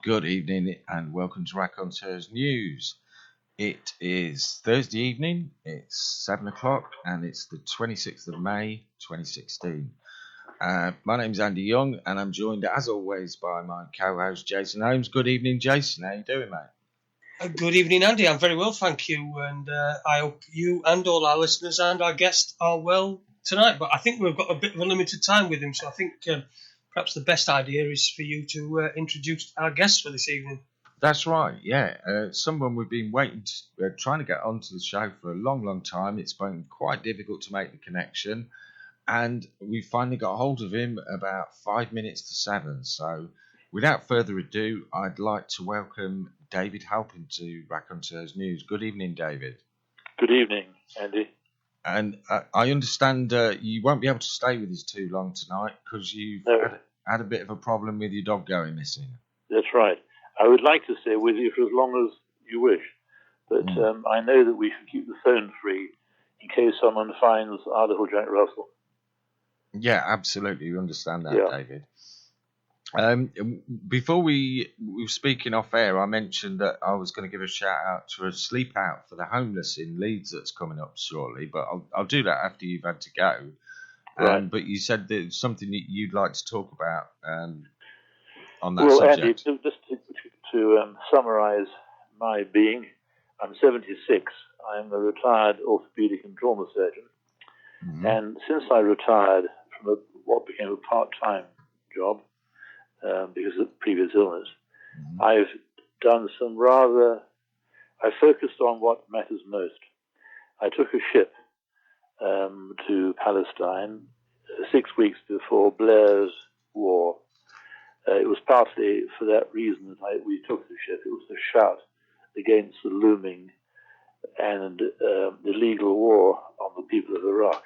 Good evening and welcome to Raconteurs News. It is Thursday evening, it's 7 o'clock and it's the 26th of May 2016. My name's Andy Young and I'm joined as always by my co-host Jason Holmes. Good evening, Jason. How you doing, mate? Good evening, Andy. I'm very well, thank you. And I hope you and all our listeners and our guests are well tonight. But I think we've got a bit of a limited time with him, so I think perhaps the best idea is for you to introduce our guests for this evening. That's right, yeah. Someone we've been trying to get onto the show for a long time. It's been quite difficult to make the connection. And we finally got hold of him about 5 minutes to 7. So without further ado, I'd like to welcome David Halpin to Raconteurs News. Good evening, David. Good evening, Andy. And I understand you won't be able to stay with us too long tonight because you've had a bit of a problem with your dog going missing. That's right. I would like to stay with you for as long as you wish, but I know that we should keep the phone free in case someone finds our little Jack Russell. Yeah, absolutely. We understand that, David. Before we were speaking off air, I mentioned that I was going to give a shout out to a sleep out for the homeless in Leeds that's coming up shortly, but I'll do that after you've had to go. Right. But you said there's something that you'd like to talk about on that well, subject. Andy, just to summarise my being, I'm 76. I'm a retired orthopaedic and trauma surgeon, and since I retired from what became a part-time job, because of previous illness, I've done I focused on what matters most. I took a ship to Palestine 6 weeks before Blair's war. It was partly for that reason that we took the ship. It was a shout against the looming and illegal war on the people of Iraq.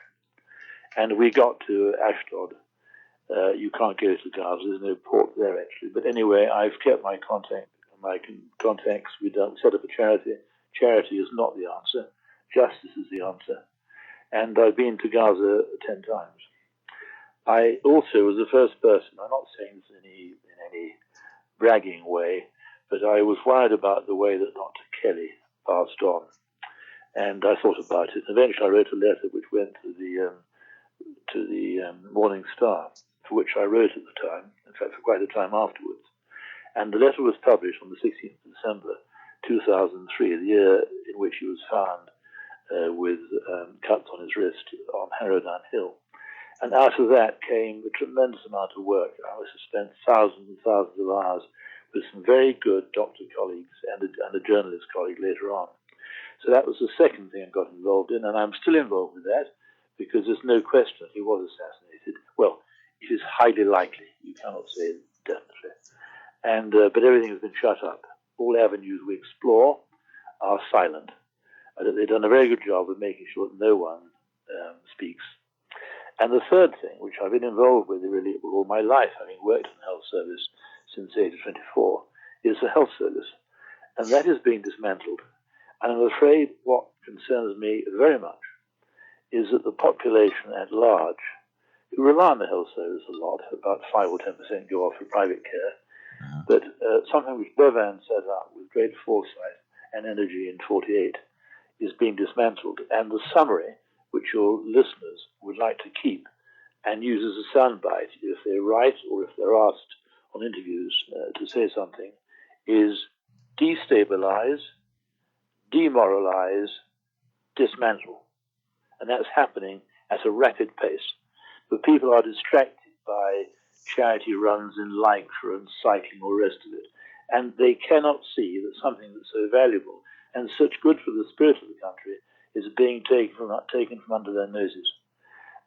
And we got to Ashdod. You can't go to Gaza. There's no port there, actually. But anyway, I've kept my contacts. We don't set up a charity. Charity is not the answer. Justice is the answer. And I've been to Gaza 10 times. I also was the first person, I'm not saying this in any bragging way, but I was worried about the way that Dr. Kelly passed on. And I thought about it. Eventually I wrote a letter which went to the Morning Star, for which I wrote at the time, in fact for quite a time afterwards. And the letter was published on the 16th of December 2003, the year in which he was found with cuts on his wrist on Harrowdown Hill. And out of that came a tremendous amount of work. I must have spent thousands and thousands of hours with some very good doctor colleagues and a journalist colleague later on. So that was the second thing I got involved in, and I'm still involved with that because there's no question he was assassinated. Well, it is highly likely. You cannot say definitely. And but everything has been shut up. All avenues we explore are silent. They've done a very good job of making sure that no one speaks. And the third thing, which I've been involved with really all my life, having worked in the health service since the age of 24, is the health service. And that is being dismantled. And I'm afraid what concerns me very much is that the population at large, who rely on the health service a lot, about 5 or 10% go off for private care, but something which Bevan set up with great foresight and energy in 48 is being dismantled. And the summary, which your listeners would like to keep and use as a soundbite if they write or if they're asked on interviews to say something, is destabilize, demoralize, dismantle. And that's happening at a rapid pace. But people are distracted by charity runs in Lycra and cycling or the rest of it. And they cannot see that something that's so valuable and such good for the spirit of the country is being taken from under their noses.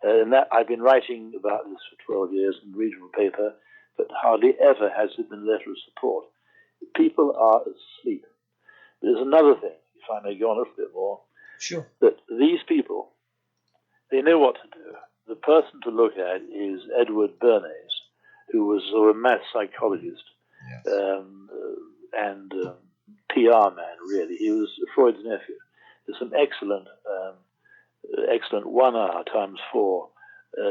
And that I've been writing about this for 12 years in the regional paper, but hardly ever has there been a letter of support. People are asleep. There's another thing, if I may go on a little bit more. Sure. That these people, they know what to do. The person to look at is Edward Bernays, who was a mass psychologist and PR man, really. He was Freud's nephew. There's some excellent 1 hour times 4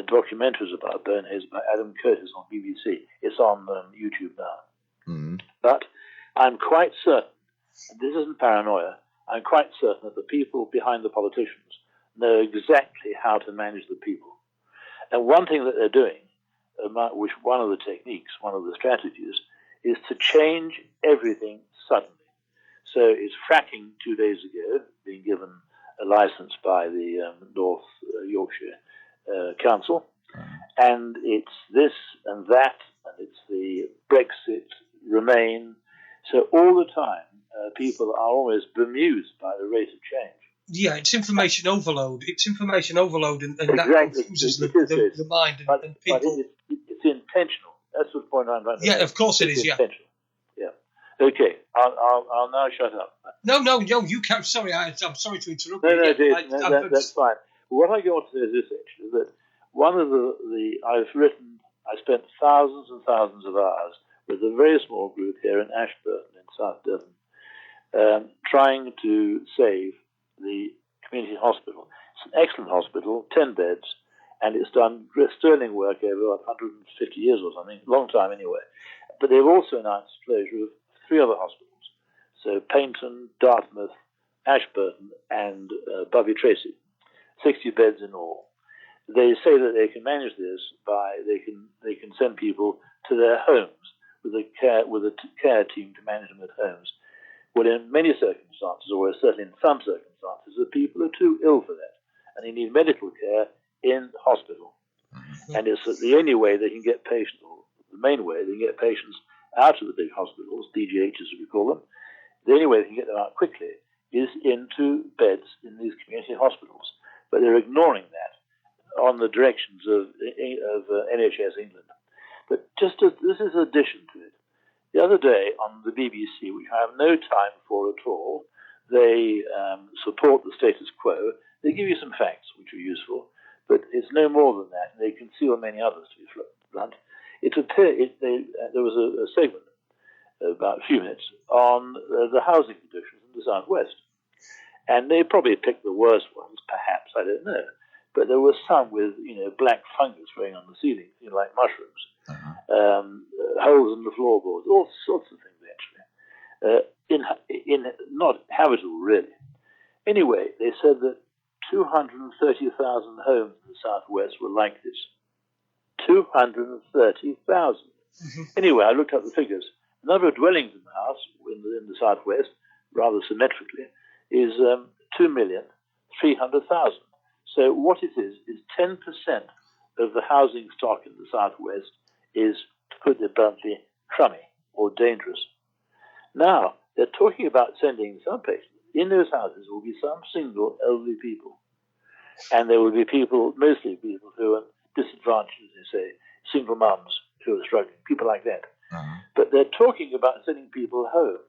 documentaries about Bernays by Adam Curtis on BBC. It's on YouTube now. But I'm quite certain, and this isn't paranoia, I'm quite certain that the people behind the politicians know exactly how to manage the people. And one thing that they're doing, which one of the techniques, one of the strategies, is to change everything suddenly. So it's fracking 2 days ago, being given a license by the North Yorkshire Council, and it's this and that, and it's the Brexit, Remain. So all the time, people are almost bemused by the rate of change. Yeah, it's information overload. It's information overload, and exactly. that confuses the mind and people. But it's intentional. That's the point I'm trying to make. Yeah, of course it is. Intentional. Yeah. Okay, I'll now shut up. No, you can't. Sorry, I'm sorry to interrupt. No, Jason, that's fine. What I want to say is this, actually, that one of I spent thousands and thousands of hours with a very small group here in Ashburton in South Devon, trying to save the community hospital. It's an excellent hospital, 10 beds, and it's done sterling work over 150 years or something, a long time anyway. But they've also announced closure of 3 other hospitals. So Paynton, Dartmouth, Ashburton, and Bovey Tracy, 60 beds in all. They say that they can manage this by they can send people to their homes with a care team to manage them at homes. Well, in many circumstances, or certainly in some circumstances, the people are too ill for that, and they need medical care in hospital. Mm-hmm. And it's the only way they can get patients, or the main way they can get patients out of the big hospitals, DGHs as we call them. The only way they can get them out quickly is into beds in these community hospitals. But they're ignoring that on the directions of NHS England. But this is an addition to it. The other day on the BBC, which I have no time for at all, they support the status quo. They give you some facts which are useful, but it's no more than that. And they conceal many others, to be blunt. There was a segment, about a few minutes, on the housing conditions in the southwest. And they probably picked the worst ones, perhaps, I don't know. But there were some with, black fungus growing on the ceiling, like mushrooms, holes in the floorboards, all sorts of things, actually. In not habitable, really. Anyway, they said that 230,000 homes in the southwest were like this. 230,000. Mm-hmm. Anyway, I looked up the figures. The number of dwellings in the house in the southwest, rather symmetrically, is 2,300,000. So what it is 10% of the housing stock in the southwest is, to put it bluntly, crummy or dangerous. Now, they're talking about sending some patients. In those houses will be some single elderly people. And there will be mostly people who are disadvantaged, they say, single mums who are struggling, people like that. Uh-huh. But they're talking about sending people home.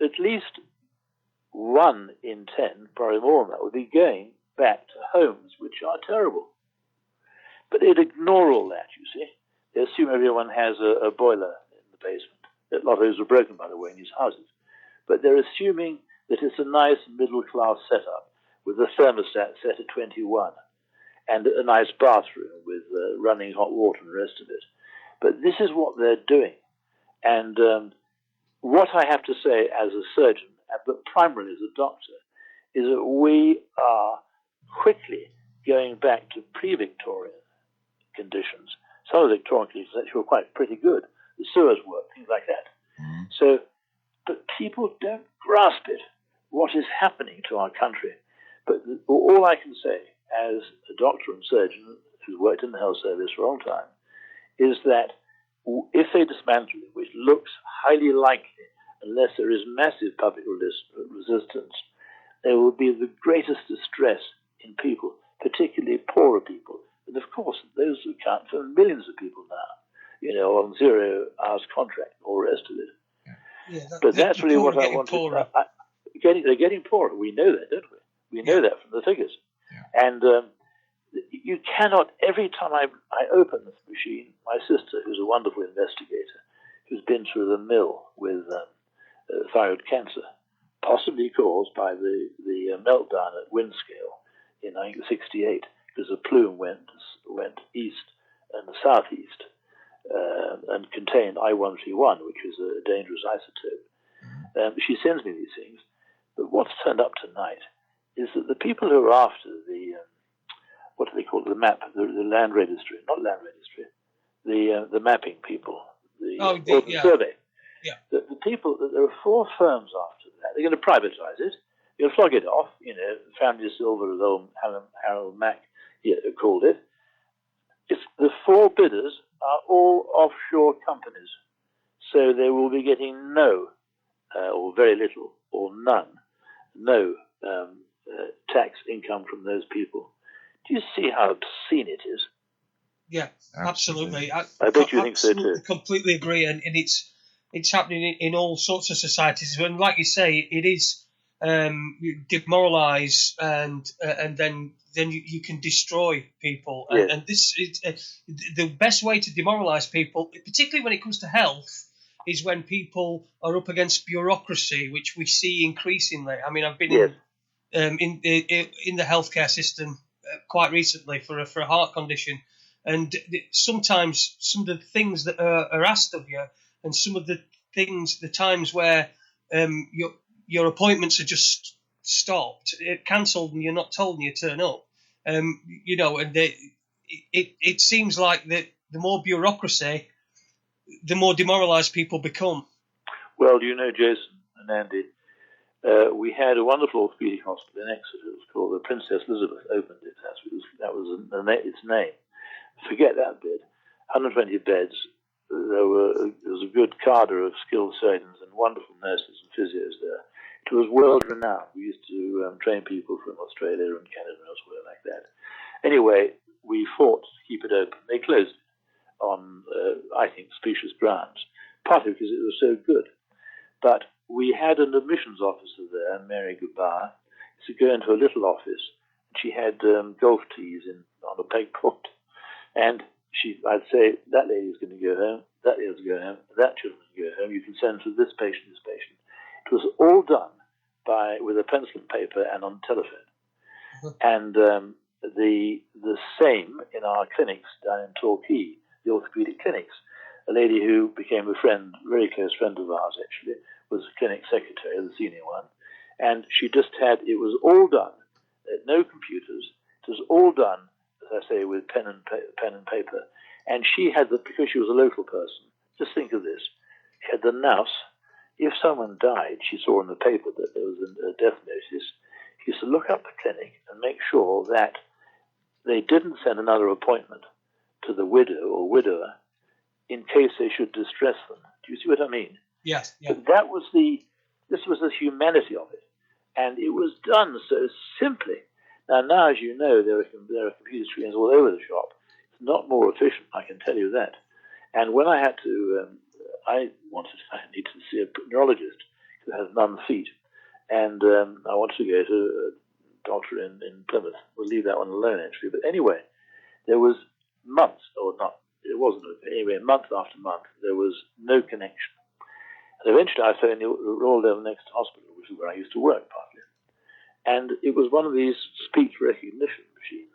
At least 1 in 10, probably more than that, would be going back to homes which are terrible. But they'd ignore all that, you see. They assume everyone has a boiler in the basement. A lot of those are broken, by the way, in these houses. But they're assuming that it's a nice middle-class setup with a thermostat set at 21 and a nice bathroom with running hot water and the rest of it. But this is what they're doing. And what I have to say as a surgeon, but primarily as a doctor, is that we are quickly going back to pre-Victorian conditions. Some of the Victorian conditions actually were quite pretty good. The sewers work, things like that. Mm-hmm. So, but people don't grasp it, what is happening to our country. But all I can say, as a doctor and surgeon who's worked in the health service for a long time, is that if they dismantle it, which looks highly likely, unless there is massive public resistance, there will be the greatest distress in people, particularly poorer people. And of course, those account for millions of people now, on 0 hours contract, all the rest of it. Yeah, but that's really what I wanted. They're getting poorer. We know that, don't we? We know that from the figures. Yeah. And you cannot, every time I open this machine, my sister, who's a wonderful investigator, who's been through the mill with thyroid cancer, possibly caused by the meltdown at Windscale in 1968, because the plume went east and southeast. and contained I-131, which is a dangerous isotope. She sends me these things. But what's turned up tonight is that the people who are after the, what do they call it, the map, the land registry, not land registry, the mapping people, the survey. Yeah. The people, there are 4 firms after that. They're going to privatize it. You'll flog it off, Family Silver, as old Harold Mack called it. The 4 bidders are all offshore companies. So they will be getting no, or very little, or no tax income from those people. Do you see how obscene it is? Yeah, absolutely. I bet you think so too. Completely agree, and it's happening in all sorts of societies. And like you say, it is demoralise, and then you can destroy people. Yes. And this is the best way to demoralise people, particularly when it comes to health, is when people are up against bureaucracy, which we see increasingly. I mean, I've been in the healthcare system quite recently for a heart condition, and sometimes some of the things that are asked of you, and some of the times where your appointments are just stopped, cancelled, and you're not told, and you turn up, and it seems like the more bureaucracy, the more demoralised people become. Well, Jason and Andy, we had a wonderful orthopedic hospital in Exeter. It was called the Princess Elizabeth. Opened it. That was its name. Forget that bit. 120 beds. There was a good cadre of skilled surgeons and wonderful nurses and physios there. It was world renowned. We used to train people from Australia and Canada and elsewhere like that. Anyway, we fought to keep it open. They closed it on, I think, specious grounds, partly because it was so good. But we had an admissions officer there, Mary Gubbar, to go into a little office. She had golf tees on a pegboard. And I'd say, that lady's going to go home, that lady's going to go home, that children's going to go home. You can send to this patient, this patient. It was all done with a pencil and paper and on telephone. And the same in our clinics down in Torquay, the orthopedic clinics. A lady who became a friend, very close friend of ours actually, was the clinic secretary, the senior one. And she just it was all done, no computers, it was all done, as I say, with pen and paper. And she had because she was a local person, just think of this, she had the nous. If someone died, she saw in the paper that there was a death notice. She used to look up the clinic and make sure that they didn't send another appointment to the widow or widower in case they should distress them. Do you see what I mean? Yes. Yeah. But this was the humanity of it. And it was done so simply. Now, as you know, there are computer screens all over the shop. It's not more efficient, I can tell you that. And when I had to, I needed to see a neurologist who has numb feet. And I wanted to go to a doctor in Plymouth. We'll leave that one alone, actually. But anyway, there was months, or not, it wasn't, anyway, month after month, there was no connection. And eventually I phoned the Royal Level Next Hospital, which is where I used to work partly. And it was one of these speech recognition machines.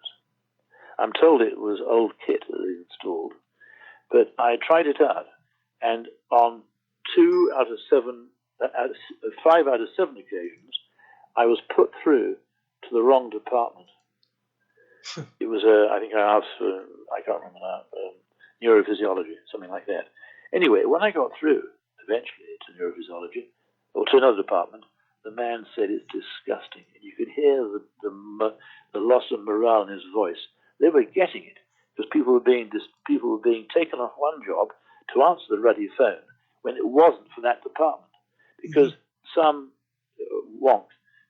I'm told it was old kit that they installed. But I tried it out, and on 5 out of 7 occasions, I was put through to the wrong department. It was, I think I asked for, I can't remember now, neurophysiology, something like that. Anyway, when I got through, eventually, to neurophysiology, or to another department, the man said it's disgusting. And you could hear the loss of morale in his voice. They were getting it, because people were being taken off one job to answer the ruddy phone when it wasn't for that department. Because some wonk,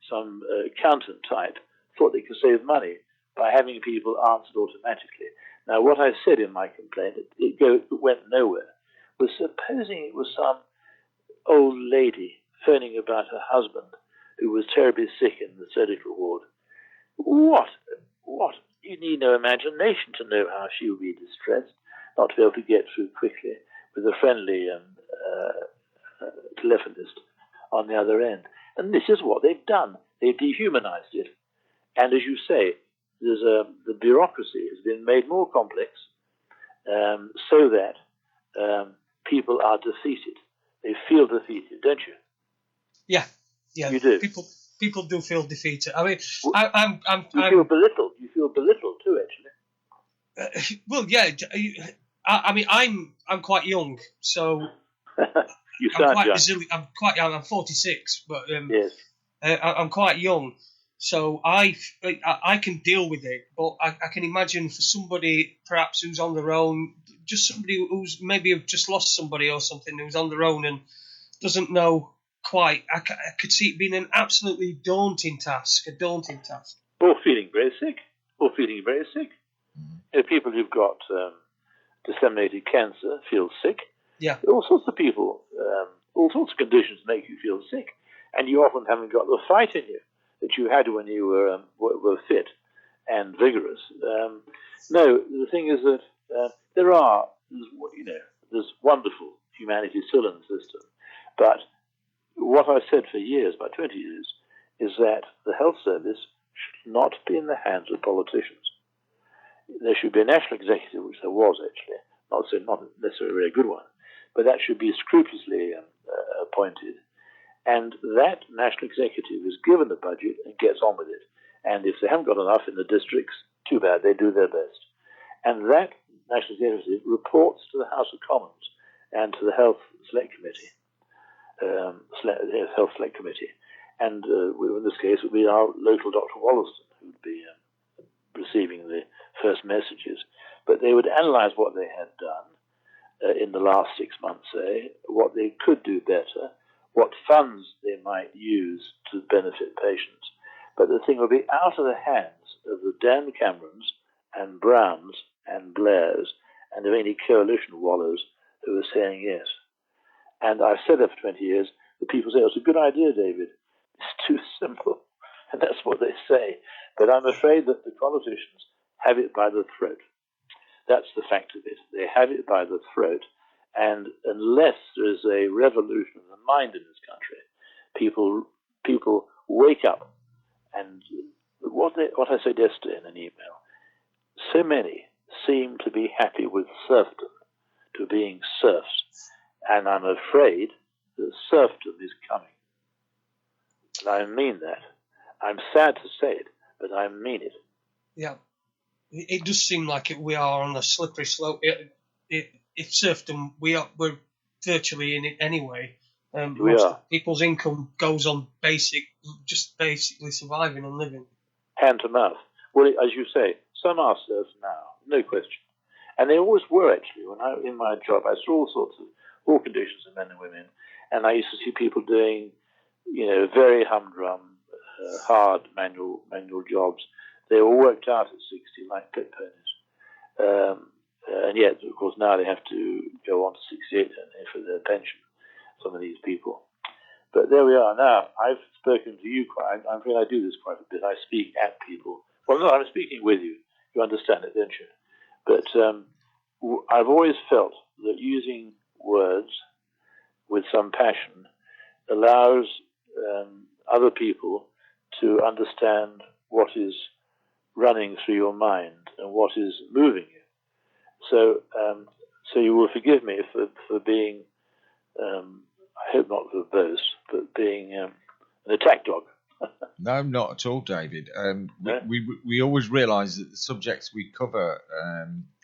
some accountant type, thought they could save money by having people answered automatically. Now, what I said in my complaint, it went nowhere, was supposing it was some old lady phoning about her husband who was terribly sick in the surgical ward. What? You need no imagination to know how she would be distressed, not to be able to get through quickly with a friendly telephonist on the other end. And this is what they've done. They've dehumanized it. And as you say, the bureaucracy has been made more complex so that people are defeated. They feel defeated, don't you? Yeah. You do. People do feel defeated. I mean, you feel belittled. You feel belittled too, actually. Well, yeah. I mean, I'm quite young, so you sound I'm quite young. resilient. I'm quite young. I'm 46, but yes. I'm quite young, so I can deal with it. But I can imagine for somebody perhaps who's on their own, just somebody who's maybe just lost somebody or something, who's on their own and doesn't know quite. I could see it being an absolutely daunting task. Or feeling very sick. People who've got disseminated cancer feel sick. Yeah. All sorts of people, all sorts of conditions make you feel sick, and you often haven't got the fight in you that you had when you were fit and vigorous. No, the thing is that there's wonderful humanity still in the system, but what I've said for years, about 20 years, is that the health service should not be in the hands of politicians. There should be a national executive, which there was actually, not necessarily a very good one, but that should be scrupulously appointed. And that national executive is given the budget and gets on with it. And if they haven't got enough in the districts, too bad, they do their best. And that national executive reports to the House of Commons and to the Health Select Committee. And in this case, it would be our local Dr. Wollaston who would be receiving the first messages. But they would analyse what they had done in the last 6 months, say, what they could do better, what funds they might use to benefit patients. But the thing would be out of the hands of the Dan Camerons and Browns and Blairs and of any coalition wallows who are saying yes. And I've said that for 20 years. The people say, it's a good idea, David. It's too simple. And that's what they say. But I'm afraid that the politicians have it by the throat. That's the fact of it. They have it by the throat. And unless there is a revolution of the mind in this country, people wake up. And what I said yesterday in an email, so many seem to be happy with serfdom, to being serfs. And I'm afraid that serfdom is coming. And I mean that. I'm sad to say it, but I mean it. Yeah. It does seem like we are on a slippery slope. If serfdom, we're virtually in it anyway. Most of people's income goes on basically surviving and living. Hand to mouth. Well, as you say, some are serfs now, no question. And they always were, actually. In my job, I saw all conditions of men and women, and I used to see people doing, very humdrum, hard manual jobs. They all worked out at 60 like pit ponies. And yet, of course, now they have to go on to 68 for their pension, some of these people. But there we are. Now, I've spoken to you I think I do this quite a bit. I speak at people. Well, no, I'm speaking with you. You understand it, don't you? But I've always felt that using words with some passion allows other people to understand what is running through your mind and what is moving you. So you will forgive me for being, I hope not verbose, but being an attack dog. No, not at all, David. We always realise that the subjects we cover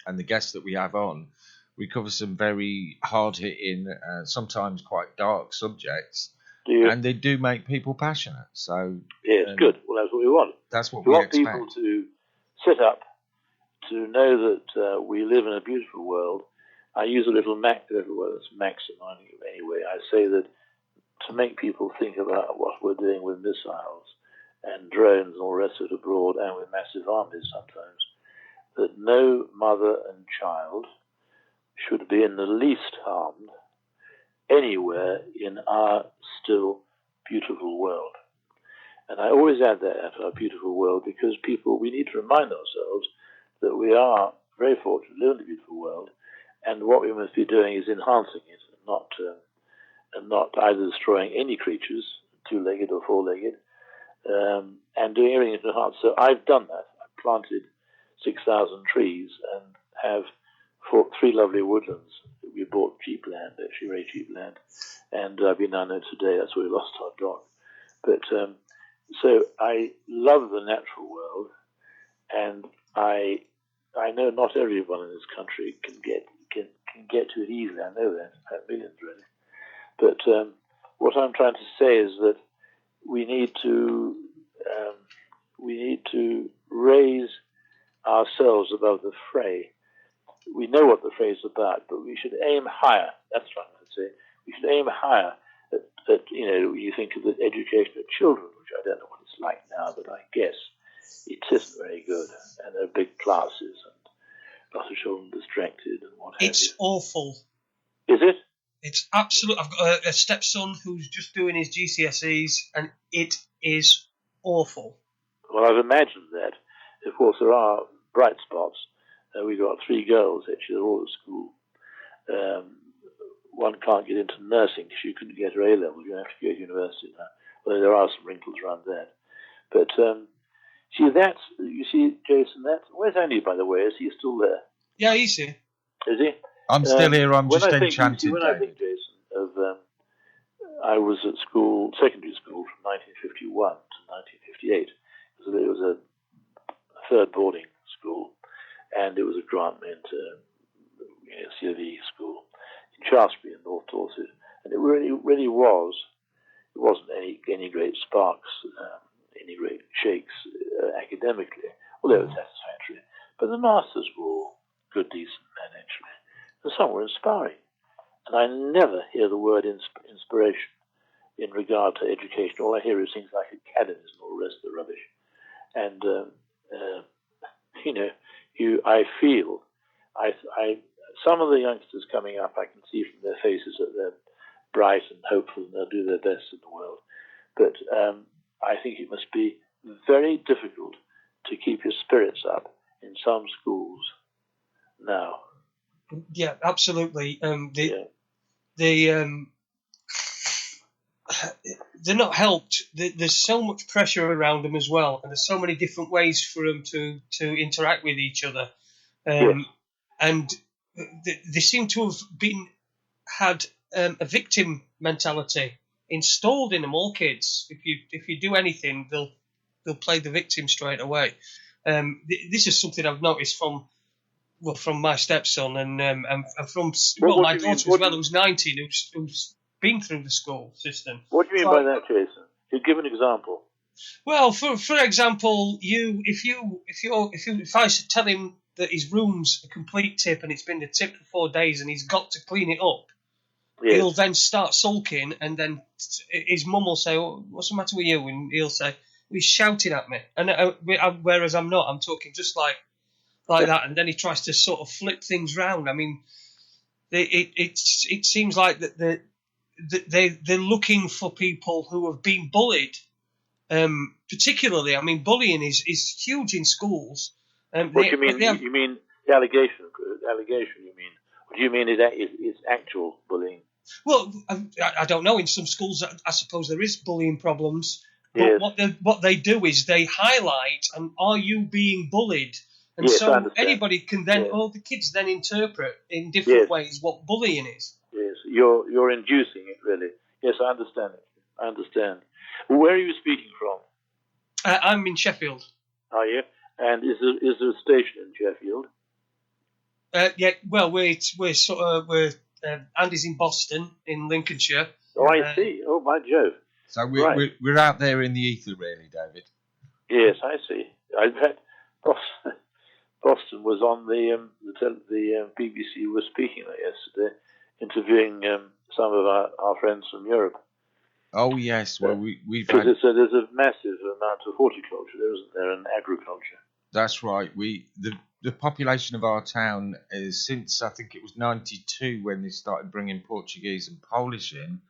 and the guests that we have on, we cover some very hard-hitting, sometimes quite dark subjects, and they do make people passionate. So yes, good. Well, that's what we want. That's what we want expect. People to sit up, to know that we live in a beautiful world. I use a little word that's maxim anyway. I say that to make people think about what we're doing with missiles and drones and all the rest of it abroad, and with massive armies sometimes, that no mother and child should be in the least harmed anywhere in our still beautiful world. And I always add that, our beautiful world, because we need to remind ourselves that we are very fortunate to live in a beautiful world, and what we must be doing is enhancing it, and not either destroying any creatures, two-legged or four-legged, and doing everything to enhance. So I've done that. I've planted 6,000 trees and have for 3 lovely woodlands. We bought cheap land, actually very cheap land, and I've been down there today. That's where we lost our dog. But so I love the natural world, and I know not everyone in this country can get to it easily. I know that, in fact, millions really. But what I'm trying to say is that we need to raise ourselves above the fray. We know what the fray is about, but we should aim higher. That's what I'm going to say. We should aim higher. That you think of the education of children, which I don't know what it's like now, but I guess it isn't very good, and there are big classes and lots of children distracted and what have you. It's awful. Is it? It's absolute. I've got a stepson who's just doing his GCSEs, and it is awful. Well, I've imagined that. Of course, there are bright spots. We've got 3 girls, actually, they're all at school. One can't get into nursing because she couldn't get her A-level. You have to go to university now. Although there are some wrinkles around that. But you see, Jason, where's Andy, by the way? Is he still there? Yeah, he's here. Is he? I'm still here. I'm just enchanted, When I think, Jason, of I was at school, secondary school, from 1951 to 1958. It was a third boarding school, and it was a grant meant COE school in Shaftesbury in North Dorset, and it really was. It wasn't any great sparks, any great shakes academically, although it was satisfactory. But the masters were all good, decent men, actually, and some were inspiring. And I never hear the word inspiration in regard to education. All I hear is things like academies and all the rest of the rubbish. And I feel some of the youngsters coming up, I can see from their faces that they're bright and hopeful and they'll do their best in the world. But I think it must be very difficult to keep your spirits up in some schools now. Yeah, absolutely. They're not helped. There's so much pressure around them as well, and there's so many different ways for them to interact with each other. And they seem to have had a victim mentality installed in them. All kids, if you do anything, they'll play the victim straight away. This is something I've noticed from my stepson and from my daughter as well, who's 19, who's been through the school system. What do you mean by that, Jason? You give an example. Well, for example, if I tell him that his room's a complete tip and it's been a tip for 4 days and he's got to clean it up, yes, he'll then start sulking, and then his mum will say, "Oh, what's the matter with you?" And he'll say, "He's shouting at me." And whereas I'm not, I'm talking just like that, and then he tries to sort of flip things round. I mean, it seems like that they're looking for people who have been bullied. Particularly, I mean, bullying is huge in schools. What do you mean? You mean the allegation? You mean? What do you mean? Is actual bullying? Well, I don't know. In some schools, I suppose there is bullying problems. But yes, what they do is they highlight, and are you being bullied? And yes, so anybody can then, the kids then interpret in different ways what bullying is. Yes, you're inducing it, really. Yes, I understand it. I understand. Well, where are you speaking from? I'm in Sheffield. Are you? And is there a station in Sheffield? Yeah. Well, we're Andy's in Boston, in Lincolnshire. Oh, I see. Oh, my Jove. So we're out there in the ether, really, David. Yes, I see. In fact, Boston was on the BBC was speaking there yesterday, interviewing some of our friends from Europe. Oh yes, well we've had... there's a massive amount of horticulture there, isn't there, and agriculture. That's right. The population of our town is, since I think it was 92 when they started bringing Portuguese and Polish in,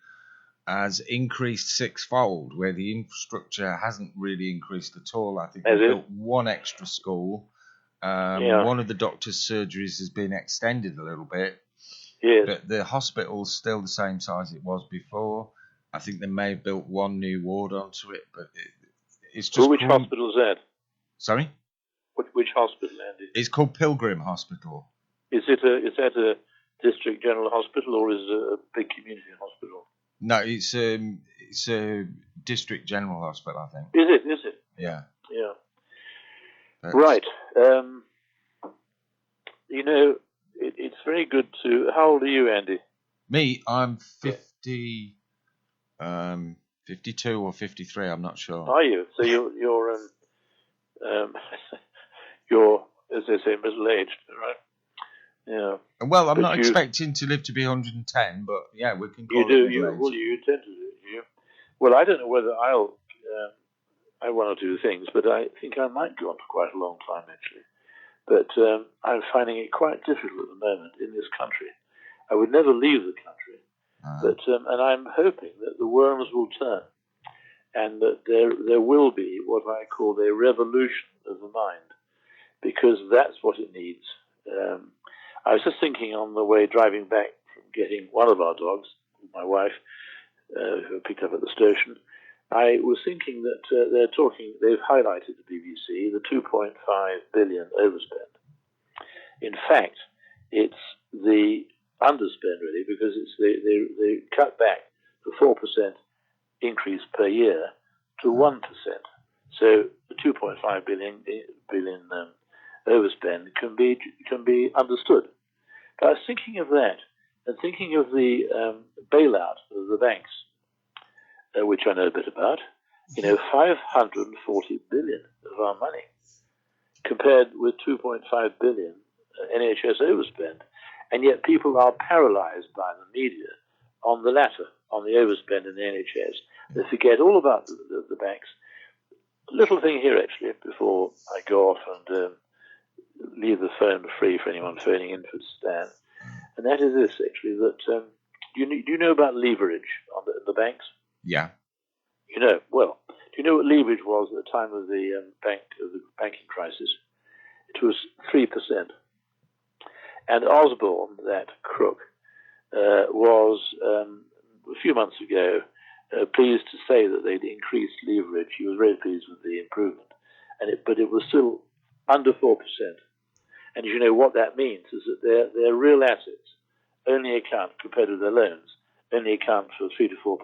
has increased 6-fold, where the infrastructure hasn't really increased at all. I think we built one extra school. One of the doctor's surgeries has been extended a little bit. Yes. But the hospital's still the same size it was before. I think they may have built one new ward onto it, but it's just... Well, which hospital is that? Sorry? Which hospital, Andy? It's called Pilgrim Hospital. Is that a district general hospital or is it a big community hospital? No, it's a district general hospital, I think. Is it? Yeah. Yeah. That's... Right. It's very good to... How old are you, Andy? Me, I'm 50, 52 or 53, I'm not sure. Are you? So you're you're, as they say, middle-aged, right? Yeah. Well, I'm not expecting to live to be 110, but yeah, we can call it middle-aged. Well, you tend to do, you. Well, I don't know whether I want to do things, but I think I might go on for quite a long time, actually. But I'm finding it quite difficult at the moment in this country. I would never leave the country, but and I'm hoping that the worms will turn, and that there will be what I call a revolution of the mind, because that's what it needs. I was just thinking on the way driving back from getting one of our dogs, my wife, who I picked up at the station. I was thinking that they've highlighted the BBC, the 2.5 billion overspend. In fact, it's the underspend, really, because it's they cut back the 4% increase per year to 1%. So the 2.5 billion overspend can be understood. But I was thinking of that and thinking of the bailout of the banks, which I know a bit about. 540 billion of our money compared with 2.5 billion NHS overspend, and yet people are paralysed by the media on the latter, on the overspend in the NHS. They forget all about the banks. Little thing here, actually, before I go off and leave the phone free for anyone phoning in for Stan, and that is this, actually, that do you know about leverage on the banks? Yeah. Well, do you know what leverage was at the time of the banking crisis? It was 3%. And Osborne, that crook, was a few months ago pleased to say that they'd increased leverage. He was very pleased with the improvement, but it was still under 4%. And what that means is that their real assets only account, compared with their loans, only account for 3 to 4%.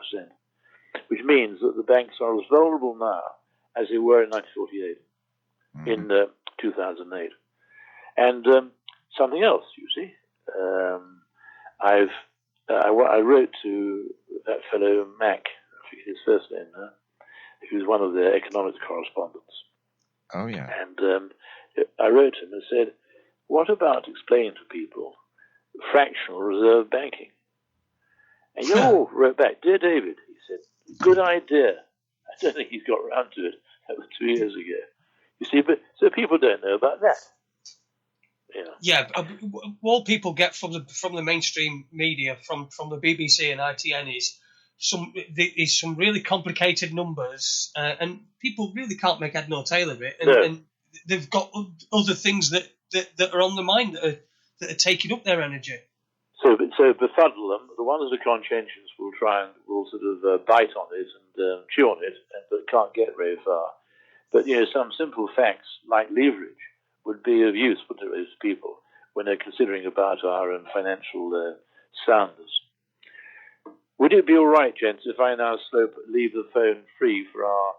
Which means that the banks are as vulnerable now as they were in 1948, in 2008. And something else, you see. I wrote to that fellow Mac, I forget his first name now, who was one of their economics correspondents. Oh, yeah. And I wrote to him and said, what about explaining to people fractional reserve banking? And he wrote back, Dear David, he said, good idea. I don't think he's got around to it. That was 2 years ago. You see, but so people don't know about that. Yeah, all people get from the mainstream media, from the BBC and ITN, is some really complicated numbers, and people really can't make head nor tail of it. And they've got other things that are on the mind that are taking up their energy. So befuddle them. The ones that are conscientious will sort of bite on it and chew on it, but can't get very far. But some simple facts like leverage would be of use for those people when they're considering about our financial soundness. Would it be all right, gents, if I now leave the phone free for our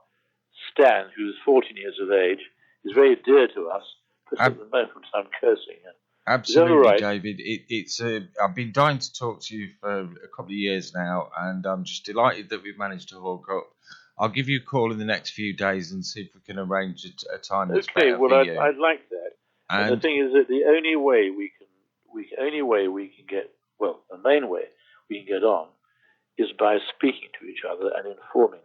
Stan, who's 14 years of age, is very dear to us, but at the moment I'm cursing him. Absolutely, right? David. It's I've been dying to talk to you for a couple of years now, and I'm just delighted that we've managed to hook up. I'll give you a call in the next few days and see if we can arrange a time that's better for you. I'd like that. And the thing is that the only way we can get, well, the main way we can get on is by speaking to each other and informing.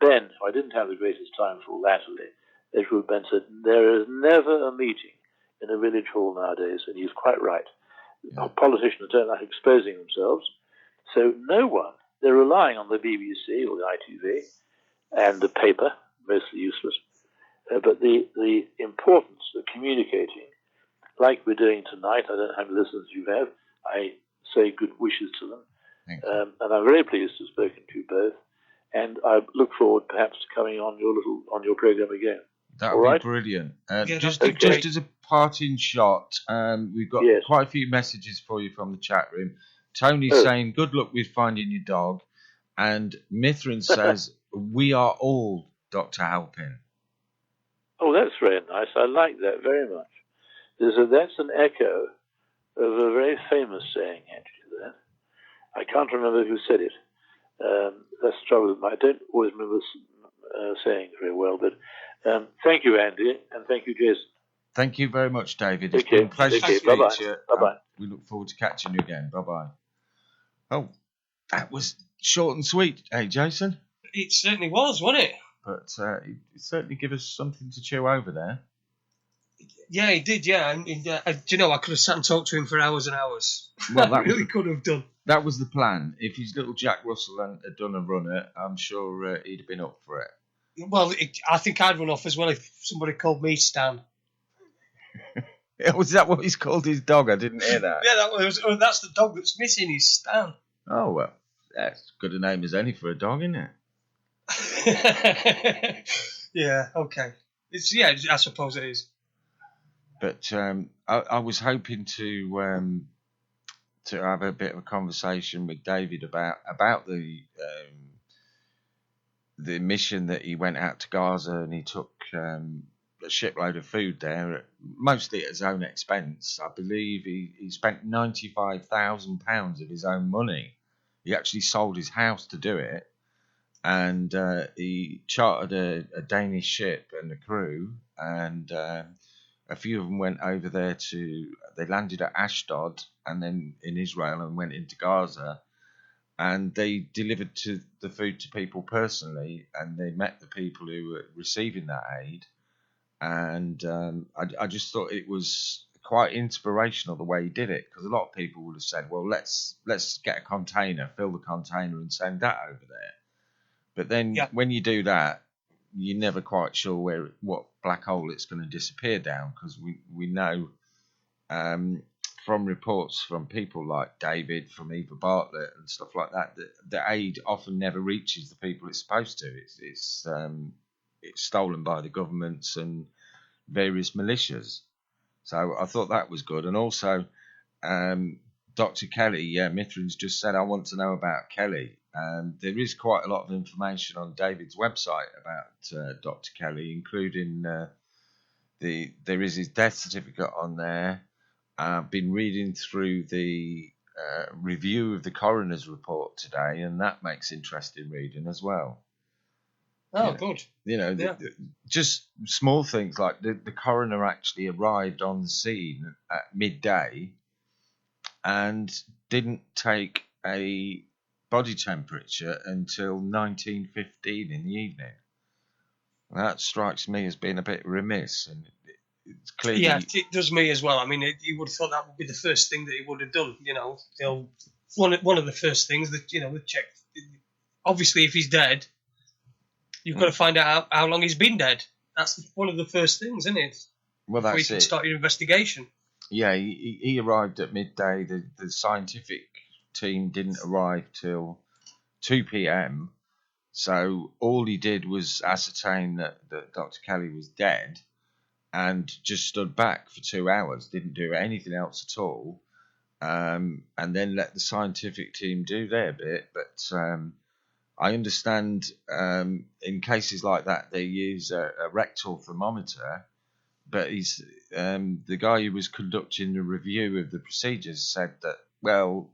Ben, who I didn't have the greatest time for latterly, Edward Ben said, there is never a meeting in a village hall nowadays, and he's quite right. Yeah. Politicians don't like exposing themselves, so no one, they're relying on the BBC or the ITV and the paper, mostly useless, but the importance of communicating, like we're doing tonight, I don't know how many listeners you have, I say good wishes to them, and I'm very pleased to have spoken to you both, and I look forward perhaps to coming on your program again. That All would right? be brilliant. Yeah, Just that'd be great. as a parting shot, we've got Yes. quite a few messages for you from the chat room. Tony's Oh. saying, good luck with finding your dog. And Mithrin says, we are all Dr. Halpin. Oh, that's very nice. I like that very much. That's an echo of a very famous saying, actually, that. I can't remember who said it. That's the trouble with I don't always remember saying very well, but thank you, Andy, and thank you, Jason. Thank you very much, David. It's Okay. been a pleasure to speak Bye-bye. to you. Bye-bye. We look forward to catching you again. Bye-bye. Oh, that was short and sweet, hey, Jason? It certainly was, wasn't it? But it certainly gave us something to chew over there. Yeah, he did, yeah. And do you know, I could have sat and talked to him for hours and hours. Well, I really could have done. That was the plan. If his little Jack Russell had done a runner, I'm sure he'd have been up for it. Well, I think I'd run off as well if somebody called me Stan. Was that what he's called his dog? I didn't hear that. Yeah, that's the dog that's missing, is Stan. Oh, well, that's as good a name as any for a dog, isn't it? Yeah, okay. I suppose it is. But I was hoping to have a bit of a conversation with David about the mission that he went out to Gaza and he took a shipload of food there, mostly at his own expense. I believe he spent £95,000 of his own money. He actually sold his house to do it, and he chartered a Danish ship and a crew, and a few of them went over there they landed at Ashdod and then in Israel and went into Gaza, and they delivered the food to people personally, and they met the people who were receiving that aid. And I just thought it was quite inspirational the way he did it, because a lot of people would have said, well, let's get a container, fill the container and send that over there. But then when you do that, you're never quite sure what black hole it's going to disappear down, because we know from reports from people like David, from Eva Bartlett and stuff like that the aid often never reaches the people it's supposed to. It's stolen by the governments and various militias. So I thought that was good. And also, Dr. Kelly, Mithrin's just said, I want to know about Kelly. There is quite a lot of information on David's website about Dr. Kelly, including there is his death certificate on there. I've been reading through the review of the coroner's report today, and that makes interesting reading as well. Oh, good. Just small things like the coroner actually arrived on the scene at midday and didn't take a body temperature until 19:15 in the evening. That strikes me as being a bit remiss, and it's clearly... Yeah, it does me as well. I mean, you would have thought that would be the first thing that he would have done. One of the first things that would check. Obviously, if he's dead, you've got to find out how long he's been dead. That's one of the first things, isn't it? Well, before that's you can start your investigation. Yeah, he arrived at midday. The scientific team didn't arrive till 2 p.m. So all he did was ascertain that Dr. Kelly was dead, and just stood back for 2 hours, didn't do anything else at all, and then let the scientific team do their bit. But I understand in cases like that they use a rectal thermometer, but the guy who was conducting the review of the procedures said that, well,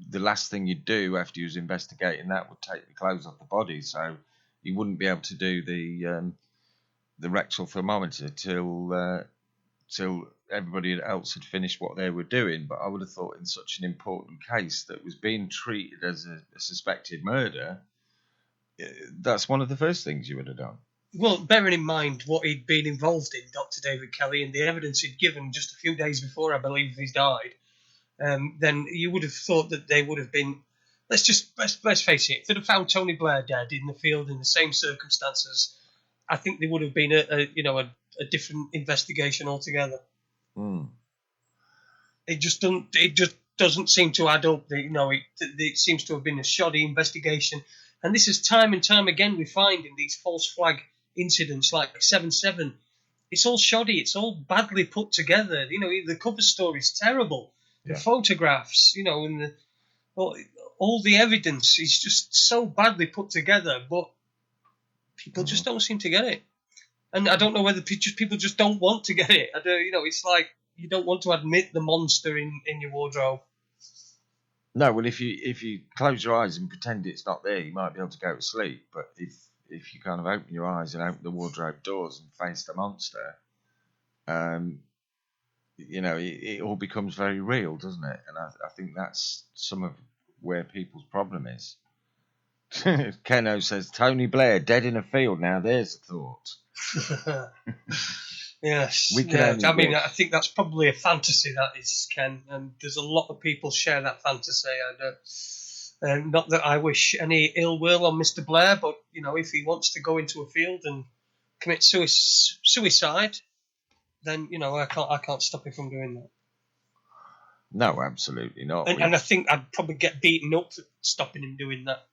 the last thing you'd do after you was investigating that would take the clothes off the body, so you wouldn't be able to do the rectal thermometer till everybody else had finished what they were doing. But I would have thought in such an important case that was being treated as a suspected murder, that's one of the first things you would have done. Well, bearing in mind what he'd been involved in, Dr. David Kelly, and the evidence he'd given just a few days before, I believe, he's died, then you would have thought that they would have been... Let's face it, if they'd have found Tony Blair dead in the field in the same circumstances, I think there would have been a different investigation altogether. Mm. It just doesn't seem to add up. It seems to have been a shoddy investigation, and this is time and time again we find in these false flag incidents like 7/7. It's all shoddy. It's all badly put together. The cover story is terrible. The photographs, and all the evidence is just so badly put together. But people just don't seem to get it. And I don't know whether people just don't want to get it. It's like you don't want to admit the monster in your wardrobe. No, well, if you close your eyes and pretend it's not there, you might be able to go to sleep. But if you kind of open your eyes and open the wardrobe doors and face the monster, it all becomes very real, doesn't it? And I think that's some of where people's problem is. Keno says, Tony Blair dead in a field. Now there's a thought. Yes. I think that's probably a fantasy, that is, Ken. And there's a lot of people share that fantasy. Not that I wish any ill will on Mr. Blair, but, if he wants to go into a field and commit suicide, then, I can't stop him from doing that. No, absolutely not. And I think I'd probably get beaten up for stopping him doing that.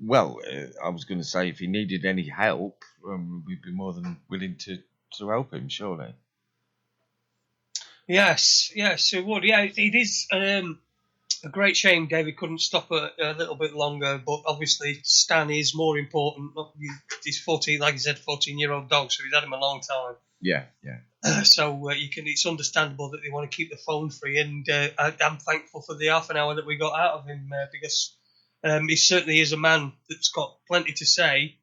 Well, I was going to say, if he needed any help, we'd be more than willing to help him, surely. Yes, it would. Yeah, it is a great shame David couldn't stop a little bit longer, but obviously Stan is more important. He's 14, like you said, 14-year-old dog, so he's had him a long time. Yeah. So it's understandable that they want to keep the phone free, and I'm thankful for the half an hour that we got out of him because he certainly is a man that's got plenty to say,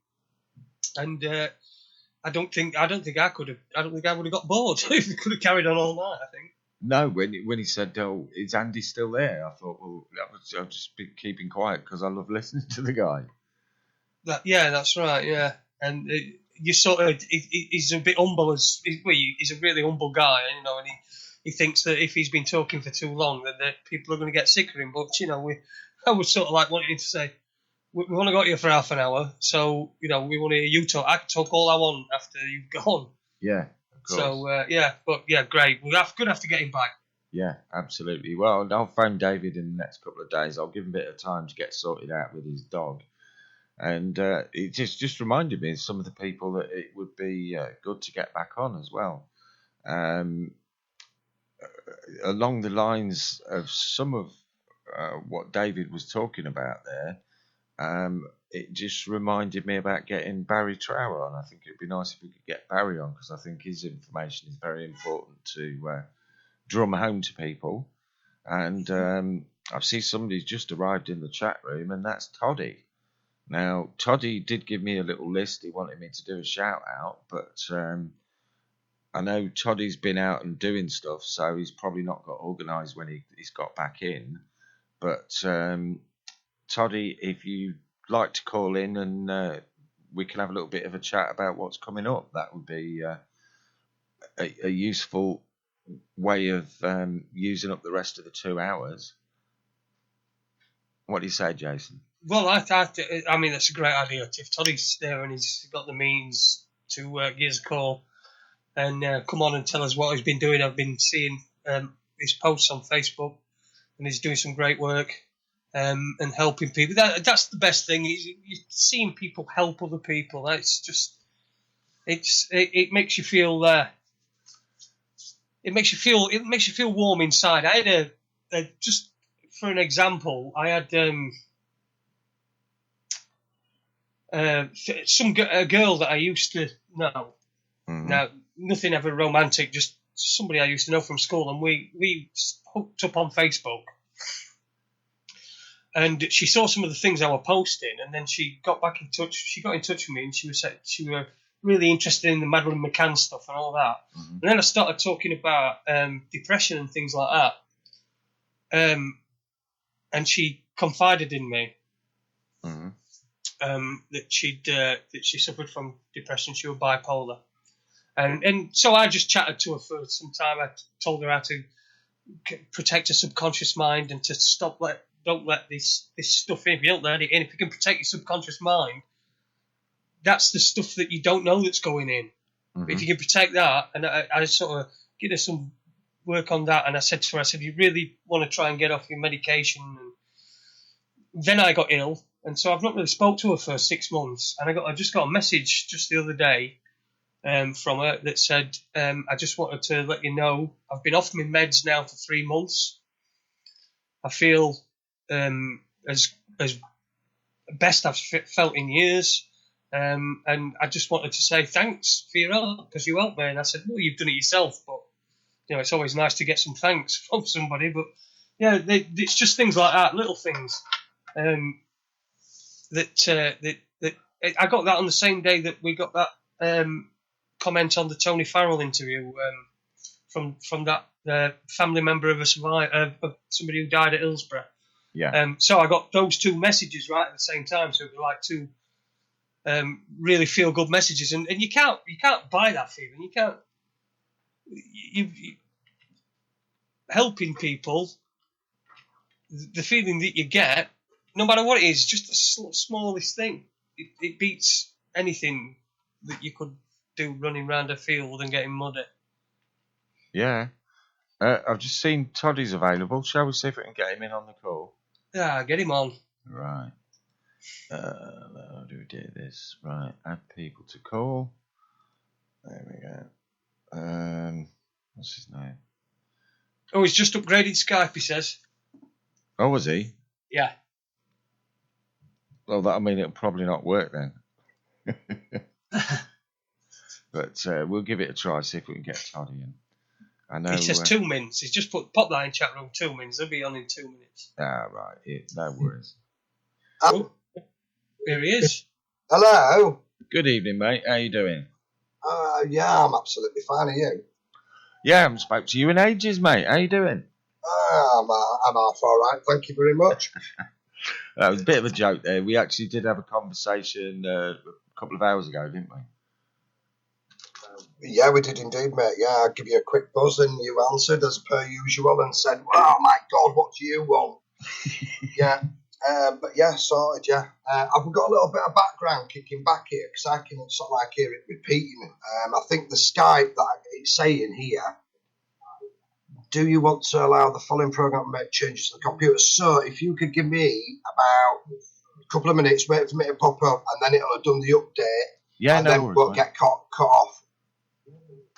and I don't think I would have got bored if we could have carried on all night. I think. No, when he said, "Oh, is Andy still there?" I thought, well, I'll just be keeping quiet because I love listening to the guy. That's right. Yeah, and you sort of he's a bit humble he's a really humble guy, and he thinks that if he's been talking for too long, that people are going to get sick of him. But I was sort of like wanting to say, we've only got you for half an hour, so we want to hear you talk. I can talk all I want after you've gone. Yeah, of course. So great. We're going to have to get him back. Yeah, absolutely. Well, I'll phone David in the next couple of days. I'll give him a bit of time to get sorted out with his dog. And it just reminded me of some of the people that it would be good to get back on as well. Along the lines of some of what David was talking about there, it just reminded me about getting Barry Trower on. I think it'd be nice if we could get Barry on because I think his information is very important to drum home to people. And I've seen somebody's just arrived in the chat room, and that's Toddy. Now, Toddy did give me a little list. He wanted me to do a shout out, but I know Toddy's been out and doing stuff, so he's probably not got organised when he's got back in. But Toddy, if you'd like to call in and we can have a little bit of a chat about what's coming up, that would be a useful way of using up the rest of the 2 hours. What do you say, Jason? Well, I mean, that's a great idea. If Toddy's there and he's got the means to give us a call and come on and tell us what he's been doing. I've been seeing his posts on Facebook, and he's doing some great work and helping people. That's the best thing. You're seeing people help other people. It's just, it makes you feel. It makes you feel warm inside. I had just for an example, I had a girl that I used to know. Mm-hmm. Now, nothing ever romantic, just somebody I used to know from school, and we hooked up on Facebook. And she saw some of the things I were posting, and then she got back in touch. She got in touch with me, and she was really interested in the Madeleine McCann stuff and all that. Mm-hmm. And then I started talking about depression and things like that. And she confided in me. Mm-hmm. That she suffered from depression. She was bipolar, and so I just chatted to her for some time. I told her how to protect her subconscious mind and to don't let this stuff in. If you don't let it in, if you can protect your subconscious mind, that's the stuff that you don't know that's going in. Mm-hmm. But if you can protect that, and I sort of did her some work on that, and I said to her, you really want to try and get off your medication. And then I got ill. And so I've not really spoke to her for 6 months, and I just got a message just the other day from her that said, I just wanted to let you know I've been off my meds now for 3 months. I feel as best I've felt in years, and I just wanted to say thanks for your help, because you helped me. And I said, well, you've done it yourself, but it's always nice to get some thanks from somebody. But yeah, it's just things like that, little things. That I got that on the same day that we got that comment on the Tony Farrell interview from that family member of of somebody who died at Hillsborough. Yeah. So I got those two messages right at the same time. So it was like two really feel good messages, and you can't buy that feeling. You can't. You helping people, the feeling that you get, no matter what it is, just the smallest thing. It beats anything that you could do running around a field and getting muddy. Yeah. I've just seen Toddy's available. Shall we see if we can get him in on the call? Yeah, get him on. Right. How do we do this? Right. Add people to call. There we go. What's his name? Oh, he's just upgraded Skype, he says. Oh, was he? Yeah. Well, it'll probably not work then. But we'll give it a try, see if we can get Toddy in. I know. He says 2 minutes. He's just pop that in chat room, 2 minutes. They'll be on in 2 minutes. Ah, right. No worries. Oh, here he is. Hello. Good evening, mate. How you doing? Yeah, I'm absolutely fine. Are you? Yeah, I haven't spoke to you in ages, mate. How you doing? I'm half all right. Thank you very much. That was a bit of a joke there. We actually did have a conversation a couple of hours ago, didn't we? Yeah, we did indeed, mate. Yeah, I'll give you a quick buzz and you answered as per usual and said, oh my God, what do you want? Yeah. But yeah, sorted, yeah. I've got a little bit of background kicking back here because I can sort of like hear it repeating. I think the Skype that it's saying here, do you want to allow the following program to make changes to the computer? So if you could give me about a couple of minutes, wait for me to pop up, and then it'll have done the update. Yeah, and no then worries, we'll mate. get cut off.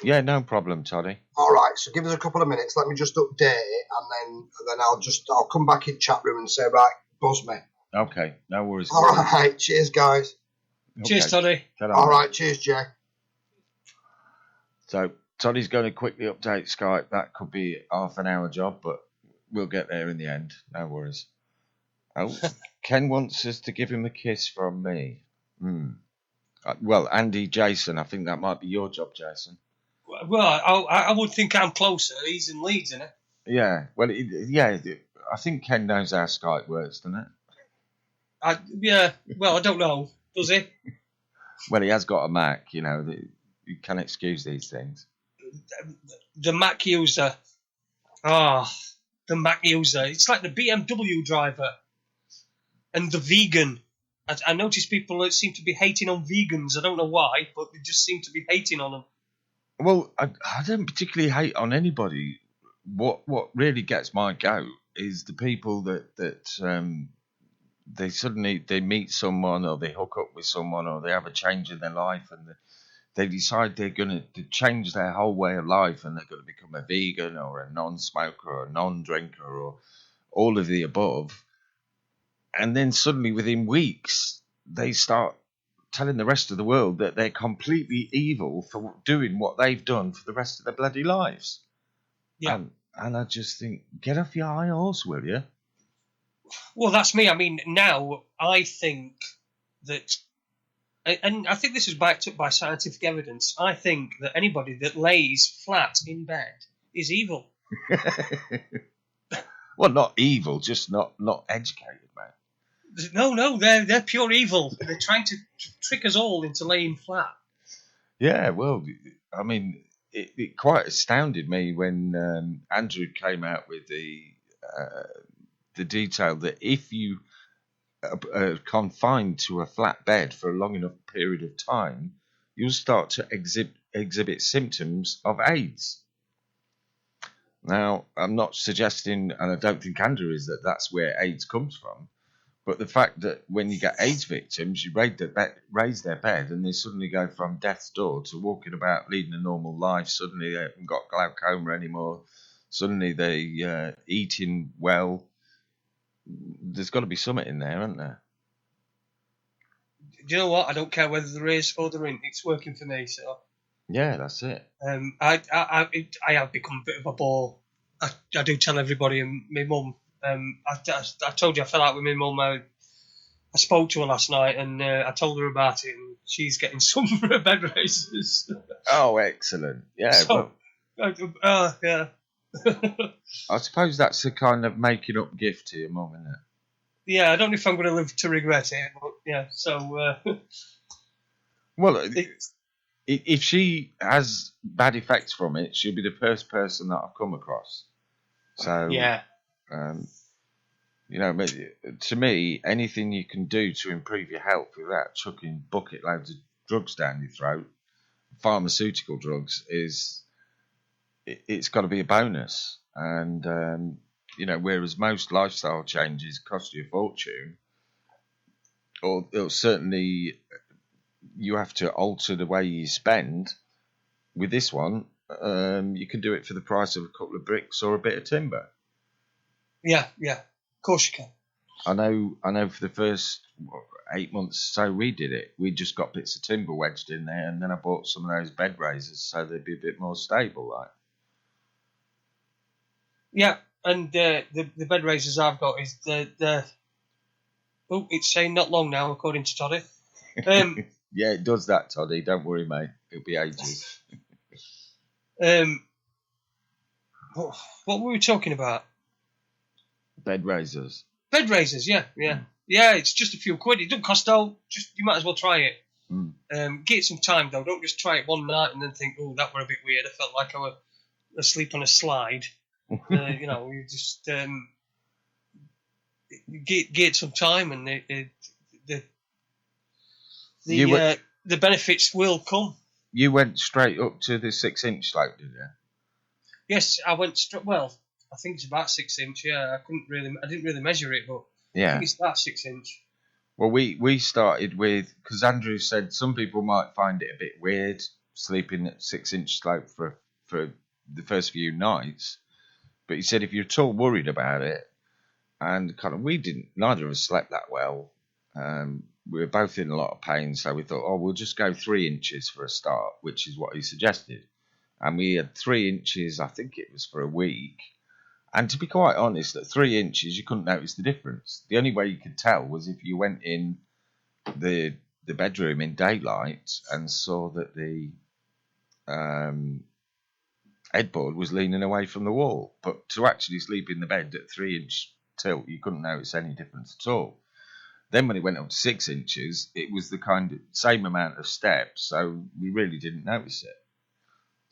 Yeah, no problem, Toddy. All right, so give us a couple of minutes. Let me just update it, and then I'll come back in chat room and say, right, buzz me. Okay, no worries. All right, cheers, guys. Okay. Cheers, Toddy. All right, cheers, Jay. So Toddy's going to quickly update Skype. That could be half an hour job, but we'll get there in the end. No worries. Oh, Ken wants us to give him a kiss from me. Well, Andy, Jason, I think that might be your job, Jason. Well, I would think I'm closer. He's in Leeds, isn't he? Yeah. Well, I think Ken knows how Skype works, doesn't it? Yeah. Well, I don't know. Does he? Well, he has got a Mac. You can excuse these things. The Mac user. The Mac user. It's like the BMW driver and the vegan. I notice people seem to be hating on vegans. I don't know why, but they just seem to be hating on them. Well, I don't particularly hate on anybody. What really gets my goat is the people that they meet someone or they hook up with someone or they have a change in their life and they decide they're going to change their whole way of life and they're going to become a vegan or a non-smoker or a non-drinker or all of the above. And then suddenly within weeks, they start telling the rest of the world that they're completely evil for doing what they've done for the rest of their bloody lives. Yeah. And I just think, get off your high horse, will you? Well, that's me. I mean, now I think that, and I think this is backed up by scientific evidence, I think that anybody that lays flat in bed is evil. Well, not evil, just not educated, mate. No, they're pure evil. They're trying to trick us all into laying flat. Yeah, well, I mean, it quite astounded me when Andrew came out with the detail that if you are confined to a flat bed for a long enough period of time, you'll start to exhibit symptoms of AIDS. Now, I'm not suggesting, and I don't think Andrew is, that that's where AIDS comes from. But the fact that when you get AIDS victims, you raise their bed and they suddenly go from death's door to walking about leading a normal life. Suddenly they haven't got glaucoma anymore. Suddenly they eating well. There's got to be something in there, isn't there? Do you know what? I don't care whether there is or there isn't. It's working for me. So Yeah, that's it. I have become a bit of a bore. I do tell everybody, and my mum. I told you I fell out with my mum. I spoke to her last night, and I told her about it, and she's getting some bed raisers. Oh, excellent! Yeah, So, yeah. I suppose that's a kind of making up gift to your mum, isn't it? Yeah, I don't know if I'm going to live to regret it, but yeah. So, well, if she has bad effects from it, she'll be the first person that I've come across. So yeah, to me, anything you can do to improve your health without chucking bucket loads of drugs down your throat, pharmaceutical drugs, it's got to be a bonus. And whereas most lifestyle changes cost you a fortune, or certainly you have to alter the way you spend. With this one, you can do it for the price of a couple of bricks or a bit of timber. Yeah. Of course you can. I know. For the first 8 months, so we did it. We just got bits of timber wedged in there, and then I bought some of those bed raisers so they'd be a bit more stable, like. Yeah, and the bed raisers I've got is the. Oh, it's saying not long now, according to Toddy. Yeah, it does that, Toddy. Don't worry, mate. It'll be ages. What were we talking about? Bed raisers. Bed raisers, yeah. Yeah, it's just a few quid. It doesn't cost though. Just you might as well try it. Give it some time though. Don't just try it one night and then think, oh, that were a bit weird. I felt like I was asleep on a slide. You just give it some time, and the benefits will come. You went straight up to the 6-inch slope, did you? Yes, I went straight. Well, I think it's about 6 inch. Yeah, I didn't really measure it, but yeah, I think it's about 6 inch. Well, we started with, because Andrew said some people might find it a bit weird sleeping at 6-inch slope for the first few nights, but he said if you're at all worried about it, and kind of neither of us slept that well. We were both in a lot of pain, so we thought, we'll just go 3 inches for a start, which is what he suggested. And we had 3 inches, I think it was for a week. And to be quite honest, at 3 inches, you couldn't notice the difference. The only way you could tell was if you went in the bedroom in daylight and saw that the headboard was leaning away from the wall. But to actually sleep in the bed at 3-inch tilt, you couldn't notice any difference at all. Then when it went up to 6 inches, it was the kind of same amount of steps, so we really didn't notice it.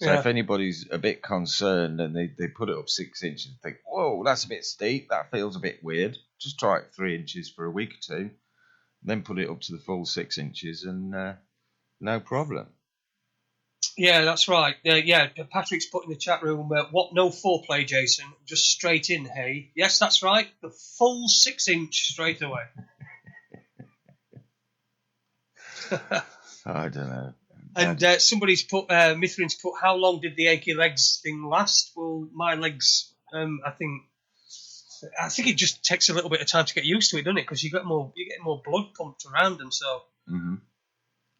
So if anybody's a bit concerned and they put it up 6 inches and think, whoa, that's a bit steep, that feels a bit weird, just try it 3 inches for a week or two, then put it up to the full 6 inches and no problem. Yeah, that's right. Yeah, Patrick's put in the chat room, what no foreplay, Jason? Just straight in, hey? Yes, that's right. The full 6 inch straight away. I don't know. And somebody's put, Mithrin's put, how long did the achy legs thing last? Well, my legs, I think it just takes a little bit of time to get used to it, doesn't it? Because you're getting more blood pumped around them, so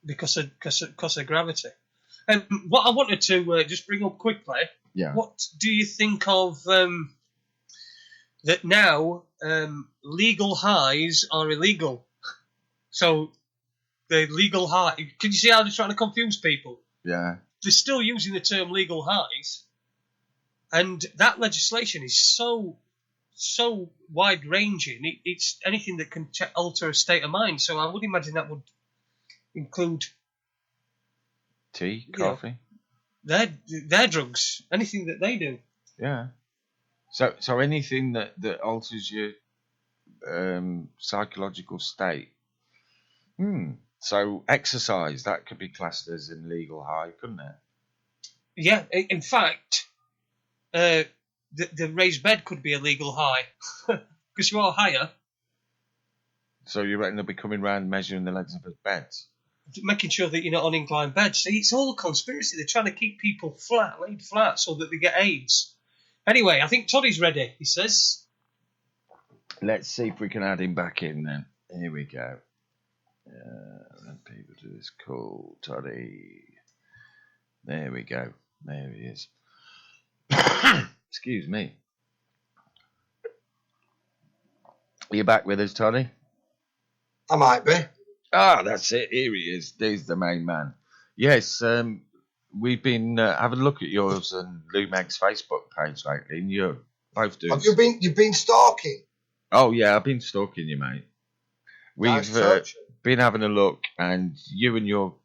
because of gravity. And what I wanted to just bring up quickly, what do you think of that now? Legal highs are illegal, so. The legal high. Can you see how they're trying to confuse people? Yeah. They're still using the term legal highs, and that legislation is so wide ranging. It's anything that can alter a state of mind. So I would imagine that would include tea, coffee, their drugs, anything that they do. Yeah. So anything that alters your psychological state. So exercise, that could be classed as an illegal high, couldn't it? Yeah, in fact, the raised bed could be a legal high because you are higher. So you reckon they'll be coming round measuring the legs of his beds? Making sure that you're not on inclined beds. See, it's all a conspiracy. They're trying to keep people laid flat, so that they get AIDS. Anyway, I think Toddy's ready, he says. Let's see if we can add him back in then. Here we go. Let people do this call. Toddy. There we go. There he is. Excuse me. Are you back with us, Toddy? I might be. Ah, that's it. Here he is. There's the main man. Yes, we've been having a look at yours and Lou Meg's Facebook page lately, and you're both doing. Have you've been stalking? Oh yeah, I've been stalking you, mate. We've been having a look, and you and your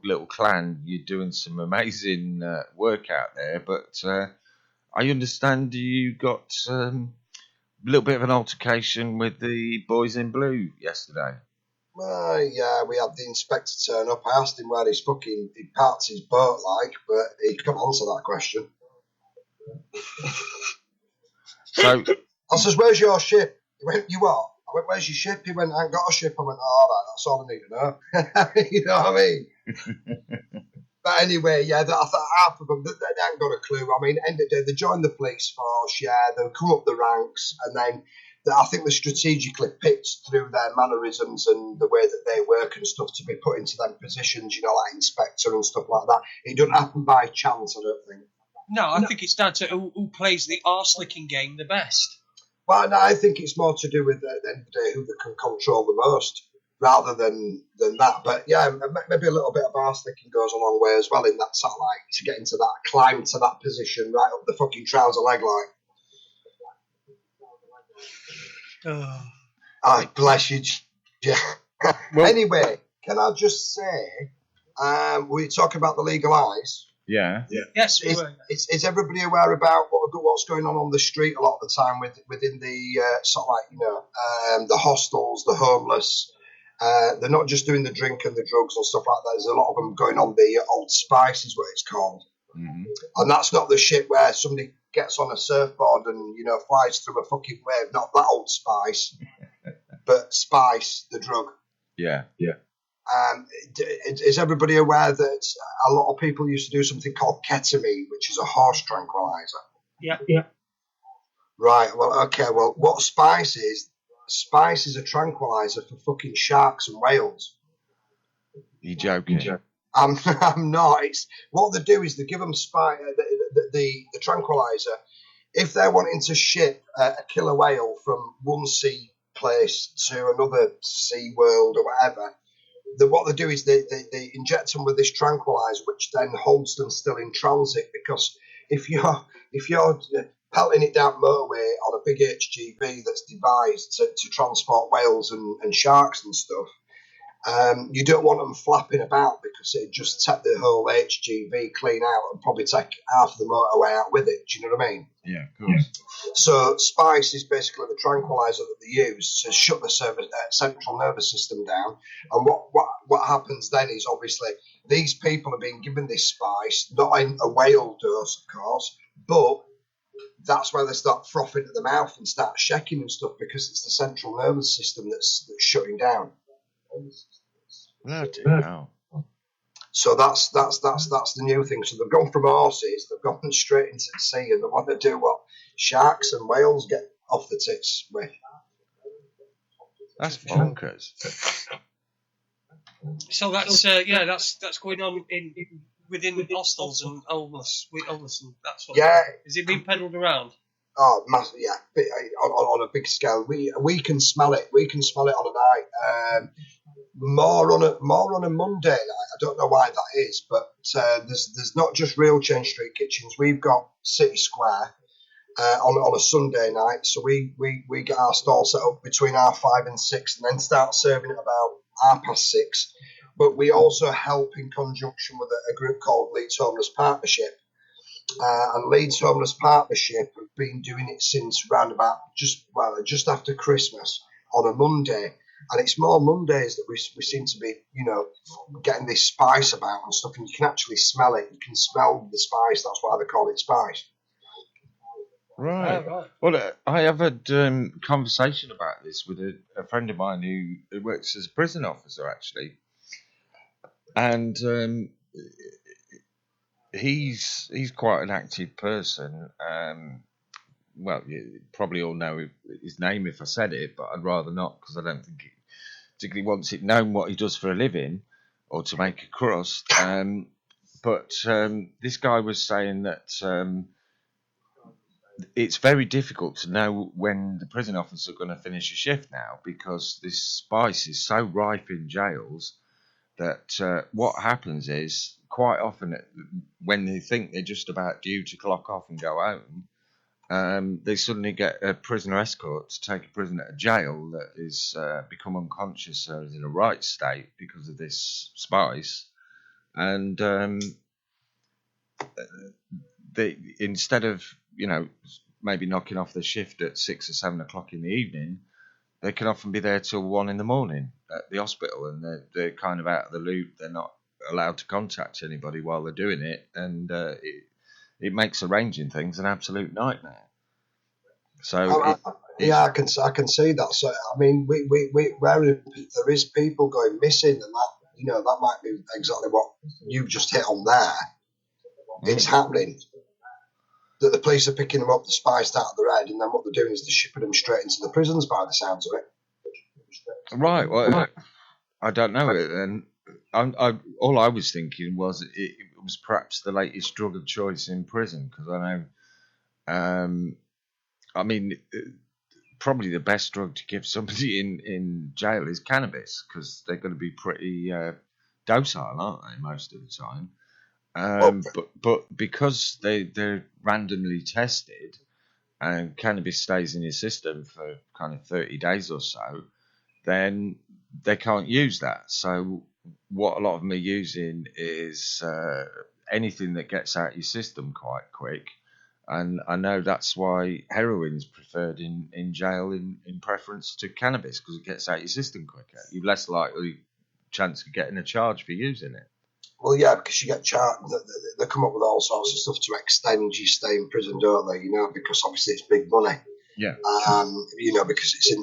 little clan, you're doing some amazing work out there. But I understand you got a little bit of an altercation with the boys in blue yesterday. Yeah, we had the inspector turn up. I asked him where he parked his boat like, but he couldn't answer that question. So I says, "Where's your ship?" He went, "You what?" I went, "Where's your ship?" He went, "I ain't got a ship." I went, "All right, that's all I need to know." You know what I mean? But anyway, yeah, I thought half of them, they ain't got a clue. I mean, end of the day, they joined the police force, yeah, they'll come up the ranks, and then I think they're strategically picked through their mannerisms and the way that they work and stuff to be put into them positions, you know, like inspector and stuff like that. It doesn't happen by chance, I don't think. No, I think it's down to who plays the arse-licking game the best. Well, no, I think it's more to do with, at the end of the day, who they can control the most, rather than that. But yeah, maybe a little bit of arse thinking goes a long way as well in that sort of like to get into that, climb to that position right up the fucking trouser leg line. Oh. Oh, bless you. Yeah. Well, anyway, can I just say, we talk about the legal eyes. Yeah. Yes, is everybody aware about what's going on the street a lot of the time within the sort of like, you know, the hostels, the homeless? They're not just doing the drink and the drugs and stuff like that. There's a lot of them going on the Old Spice, is what it's called. Mm-hmm. And that's not the shit where somebody gets on a surfboard and, you know, flies through a fucking wave. Not that Old Spice, but Spice, the drug. Yeah. Is everybody aware that a lot of people used to do something called ketamine, which is a horse tranquilizer? Yeah. Right, well, okay, well, what Spice is a tranquilizer for fucking sharks and whales. You joking? I'm not. It's what they do is they give them the tranquilizer. If they're wanting to ship a killer whale from one sea place to another sea world or whatever, what they do is they inject them with this tranquilizer, which then holds them still in transit. Because if you're pelting it down motorway on a big HGV that's devised to transport whales and sharks and stuff, you don't want them flapping about because it'd just take the whole HGV clean out and probably take half the motorway out with it. Do you know what I mean? Yeah, of course. So Spice is basically the tranquilizer that they use to shut the central nervous system down. And what happens then is obviously these people are being given this Spice, not in a whale dose, of course, but that's where they start frothing at the mouth and start shaking and stuff because it's the central nervous system that's shutting down. Bloody hell. So that's the new thing. So they've gone from horses, they've gone straight into the sea, and they want to do what sharks and whales get off the tits with. That's bonkers. So that's going on within hostels and homeless and that sort of thing. Is it being peddled around? Oh, massive, yeah, on a big scale. We can smell it. We can smell it on a night. More on a Monday night. I don't know why that is, but there's not just Real Change Street kitchens. We've got City Square on a Sunday night. So we get our stall set up between 5:30 and 6, and then start serving at about 6:30. But we also help in conjunction with a group called Leeds Homeless Partnership. And Leeds Homeless Partnership have been doing it since round about just after Christmas on a Monday. And it's more Mondays that we seem to be, you know, getting this spice about and stuff. And you can actually smell it. You can smell the spice. That's why they call it spice. Right. Right. Well, I have had conversation about this with a friend of mine who works as a prison officer, actually, and he's quite an active person. Well, you probably all know his name if I said it, but I'd rather not because I don't think he particularly wants it known what he does for a living or to make a crust. But this guy was saying that it's very difficult to know when the prison officers are going to finish a shift now because this spice is so rife in jails that what happens is quite often when they think they're just about due to clock off and go home, they suddenly get a prisoner escort to take a prisoner to jail that is become unconscious or is in a right state because of this spice. And they, instead of, maybe knocking off the shift at 6 or 7 o'clock in the evening, they can often be there till 1 in the morning at the hospital, and they're kind of out of the loop. They're not allowed to contact anybody while they're doing it, and it makes arranging things an absolute nightmare. So I can see that. So I mean, we where there is people going missing, and that might be exactly what you've just hit on there. It's happening. That the police are picking them up, the spiced out of their head, and then what they're doing is they're shipping them straight into the prisons by the sounds of it. Right. Well, I don't know. And all I was thinking was it was perhaps the latest drug of choice in prison, because I know, I mean, probably the best drug to give somebody in jail is cannabis, because they're going to be pretty docile, aren't they, most of the time? But because they're randomly tested and cannabis stays in your system for kind of 30 days or so, then they can't use that. So what a lot of them are using is anything that gets out your system quite quick. And I know that's why heroin's preferred in jail in preference to cannabis, because it gets out your system quicker. You're less likely chance of getting a charge for using it. Well, yeah, because you get charged. They come up with all sorts of stuff to extend your stay in prison, don't they? Because obviously it's big money. Yeah. Because it's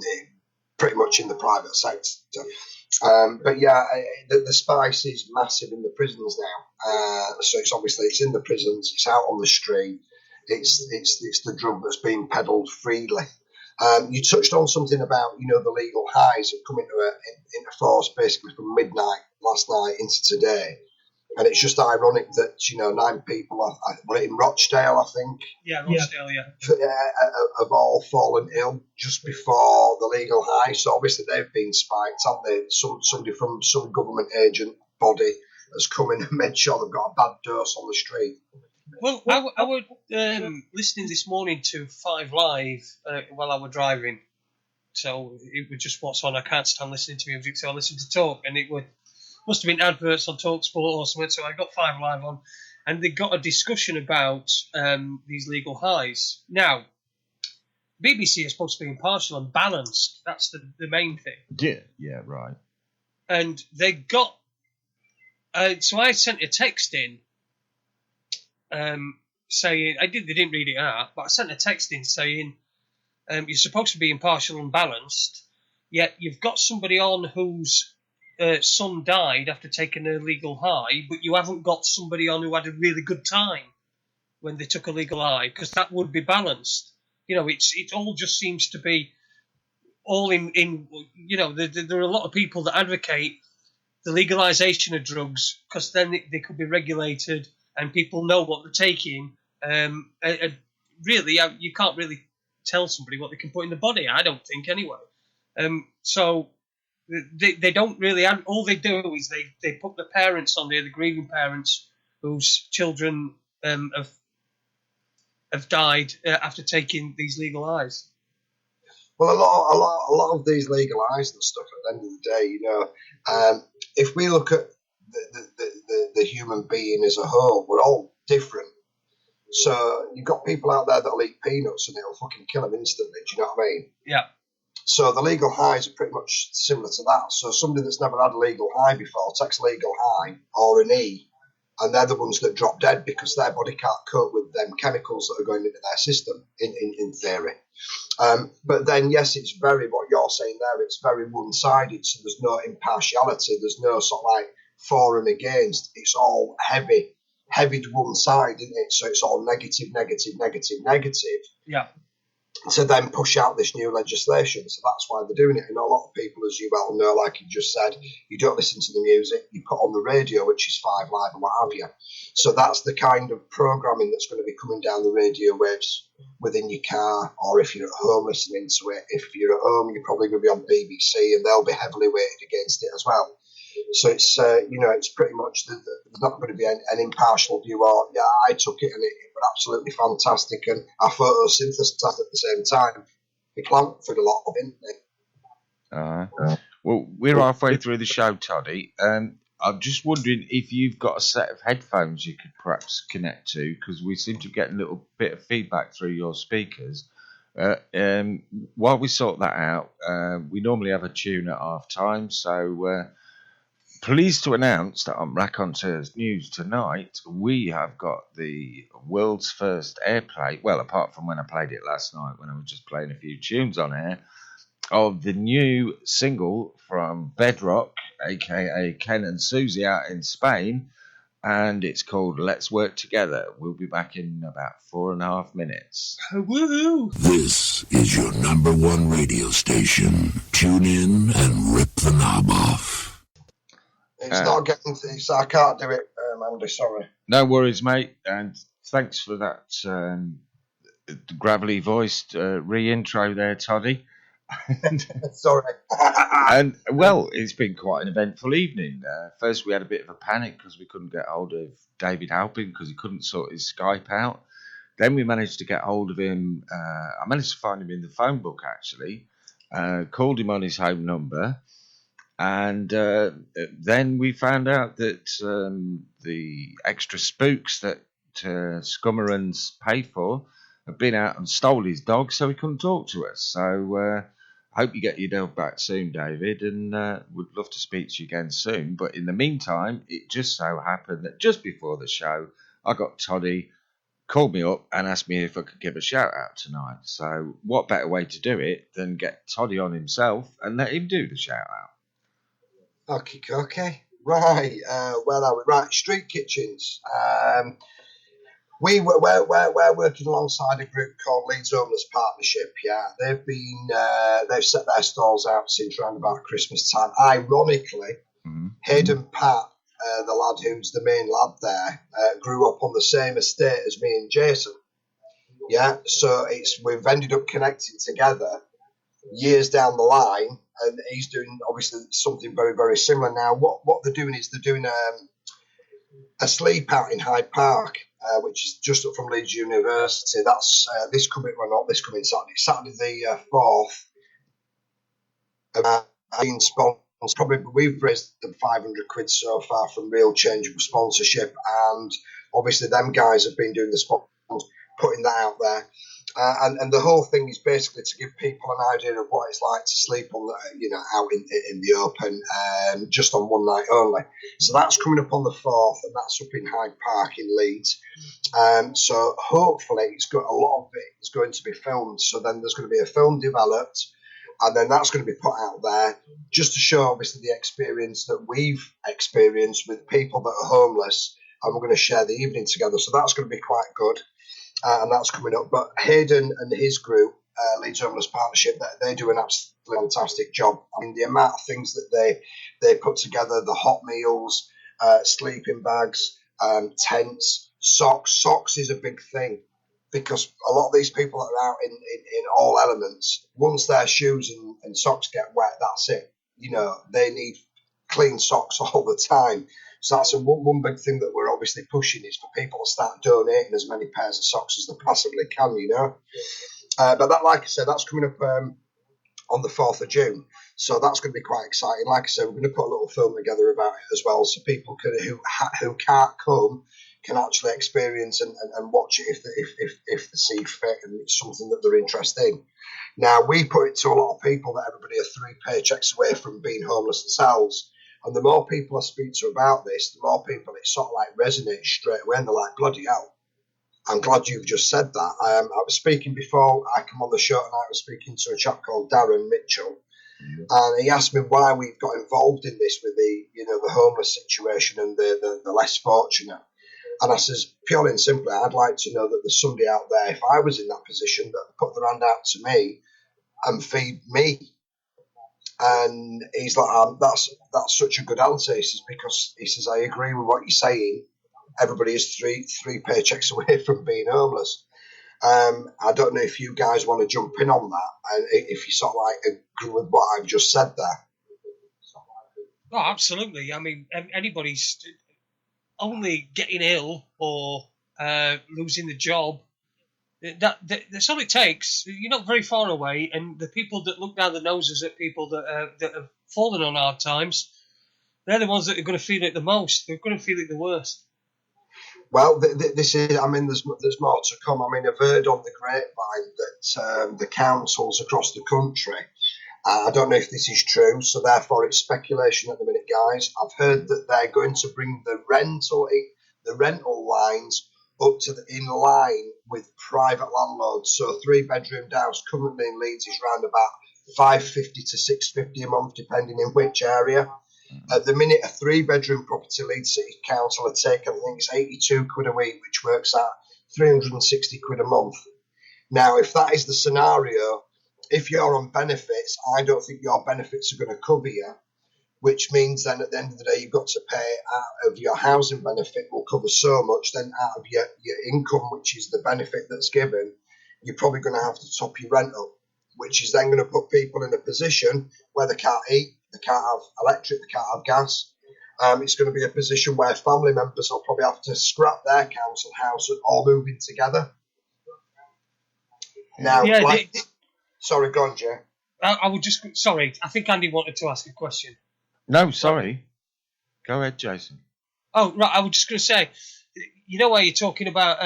pretty much in the private sector. But yeah, the spice is massive in the prisons now. So it's in the prisons. It's out on the street. It's the drug that's being peddled freely. You touched on something about the legal highs have come into force basically from midnight last night into today. And it's just ironic that 9 people were in Rochdale, I think. Yeah, Rochdale, yeah. Have all fallen ill just before the legal high. So obviously they've been spiked, haven't they? Somebody from some government agent body has come in and made sure they've got a bad dose on the street. Well, I was listening this morning to 5 Live while I was driving. So it was just what's on. I can't stand listening to music, so I listened to talk, and it must have been adverts on TalkSport or something. So I got 5 Live on, and they got a discussion about these legal highs. Now, BBC is supposed to be impartial and balanced. That's the main thing. Yeah, right. And they got. So I sent a text in. Saying they didn't read it out, but I sent a text in saying you're supposed to be impartial and balanced, yet you've got somebody on whose son died after taking a legal high, but you haven't got somebody on who had a really good time when they took a legal high, because that would be balanced. It all just seems to be all in. There are a lot of people that advocate the legalization of drugs because then they could be regulated and people know what they're taking. Really, you can't really tell somebody what they can put in the body, I don't think, anyway. So they don't really... All they do is they put the parents on there, the grieving parents whose children have died after taking these legal highs. Well, a lot of these legal highs and stuff, at the end of the day, if we look at the human being as a whole, we're all different. So you've got people out there that'll eat peanuts and it'll fucking kill them instantly. Do you know what I mean? Yeah. So the legal highs are pretty much similar to that. So somebody that's never had a legal high before takes a legal high or an E, and they're the ones that drop dead because their body can't cope with them chemicals that are going into their system, in theory. But then, yes, it's very, what you're saying there, it's very one-sided, so there's no impartiality, there's no sort of like for and against, it's all heavy to one side, isn't it? So it's all negative, Yeah. to then push out this new legislation. So that's why they're doing it. And a lot of people, as you well know, like you just said, you don't listen to the music, you put on the radio, which is 5 Live and what have you. So that's the kind of programming that's going to be coming down the radio waves within your car, or if you're at home listening to it. If you're at home, you're probably going to be on BBC, and they'll be heavily weighted against it as well. So it's it's pretty much there's not going to be an impartial view. Or I took it and it was absolutely fantastic, and I photosynthesized at the same time. We clamped a lot of it. Well, we're halfway through the show, Toddy. I'm just wondering if you've got a set of headphones you could perhaps connect to, because we seem to get a little bit of feedback through your speakers. While we sort that out, we normally have a tune at half time, so pleased to announce that on Raconteurs News tonight, we have got the world's first airplay, well, apart from when I played it last night when I was just playing a few tunes on air, of the new single from Bedrock, aka Ken and Susie out in Spain, and it's called Let's Work Together. We'll be back in about 4.5 minutes. Woohoo! This is your number one radio station. Tune in and rip the knob off. It's not getting so I can't do it, Andy, sorry. No worries, mate, and thanks for that gravelly voiced re-intro there, Toddy. Sorry. And, well, it's been quite an eventful evening. First, we had a bit of a panic because we couldn't get hold of David Halpin because he couldn't sort his Skype out. Then we managed to get hold of him. I managed to find him in the phone book, actually. Called him on his home number. And then we found out that the extra spooks that Scummerans pay for have been out and stole his dog, so he couldn't talk to us. So I hope you get your dog back soon, David, and would love to speak to you again soon. But in the meantime, it just so happened that just before the show, I got Toddy called me up and asked me if I could give a shout out tonight. So what better way to do it than get Toddy on himself and let him do the shout out? Okay. Right. Where are we? Right. Street kitchens. We're working alongside a group called Leeds Homeless Partnership. Yeah, they've set their stalls out since around about Christmas time. Ironically, Hayden Pat, the lad who's the main lad there, grew up on the same estate as me and Jason. Yeah, so we've ended up connecting together years down the line, and he's doing obviously something very, very similar now. What they're doing is they're doing a sleep out in Hyde Park, which is just up from Leeds University. That's this coming Saturday the 4th. Being sponsored, probably we've raised them 500 quid so far from Real Changeable Sponsorship, and obviously them guys have been doing the sponsors, putting that out there. And the whole thing is basically to give people an idea of what it's like to sleep on out in the open, just on one night only. So that's coming up on the 4th, and that's up in Hyde Park in Leeds. So hopefully it's got a lot of it is going to be filmed. So then there's going to be a film developed, and then that's going to be put out there just to show obviously the experience that we've experienced with people that are homeless, and we're going to share the evening together. So that's going to be quite good. And that's coming up. But Hayden and his group, Leeds Homeless Partnership, they do an absolutely fantastic job. I mean, the amount of things that they put together, the hot meals, sleeping bags, tents, socks. Socks is a big thing because a lot of these people that are out in all elements, once their shoes and socks get wet, that's it. They need clean socks all the time. So that's one big thing that we're obviously pushing is for people to start donating as many pairs of socks as they possibly can, But that, like I said, that's coming up on the 4th of June. So that's going to be quite exciting. Like I said, we're going to put a little film together about it as well, so people who can't come can actually experience and watch it if they see fit and it's something that they're interested in. Now, we put it to a lot of people that everybody are 3 paychecks away from being homeless themselves. And the more people I speak to about this, the more people it sort of like resonates straight away, and they're like, bloody hell. I'm glad you've just said that. I was speaking before I come on the show, and I was speaking to a chap called Darren Mitchell, and he asked me why we've got involved in this with the homeless situation and the less fortunate. And I says, purely and simply, I'd like to know that there's somebody out there, if I was in that position, that put their hand out to me and feed me. And he's like, that's such a good answer. He says, because he says, I agree with what you're saying. Everybody is three paychecks away from being homeless. I don't know if you guys want to jump in on that, and if you sort of like agree with what I've just said there. Oh, absolutely. I mean, anybody's only getting ill or losing the job. That's all it takes. You're not very far away, and the people that look down the noses at people that have fallen on hard times, they're the ones that are going to feel it the most. They're going to feel it the worst. Well, this is. I mean, there's more to come. I mean, I've heard on the grapevine that the councils across the country. I don't know if this is true, so therefore it's speculation at the minute, guys. I've heard that they're going to bring the rental lines up to in line with private landlords. So 3-bedroom house currently in Leeds is around about £550 to £650 a month, depending in which area. At the minute, a 3-bedroom property Leeds City Council are taking, I think it's 82 quid a week, which works out 360 quid a month. Now, if that is the scenario, if you're on benefits, I don't think your benefits are going to cover you, which means then at the end of the day, you've got to pay out of your housing benefit will cover so much, then out of your income, which is the benefit that's given, you're probably going to have to top your rent up, which is then going to put people in a position where they can't eat, they can't have electric, they can't have gas. It's going to be a position where family members will probably have to scrap their council house and all move in together. Now, sorry, go on, Jay. I would just... Sorry, I think Andy wanted to ask a question. No, sorry. Go ahead, Jason. Oh, right, I was just going to say, you know where you're talking about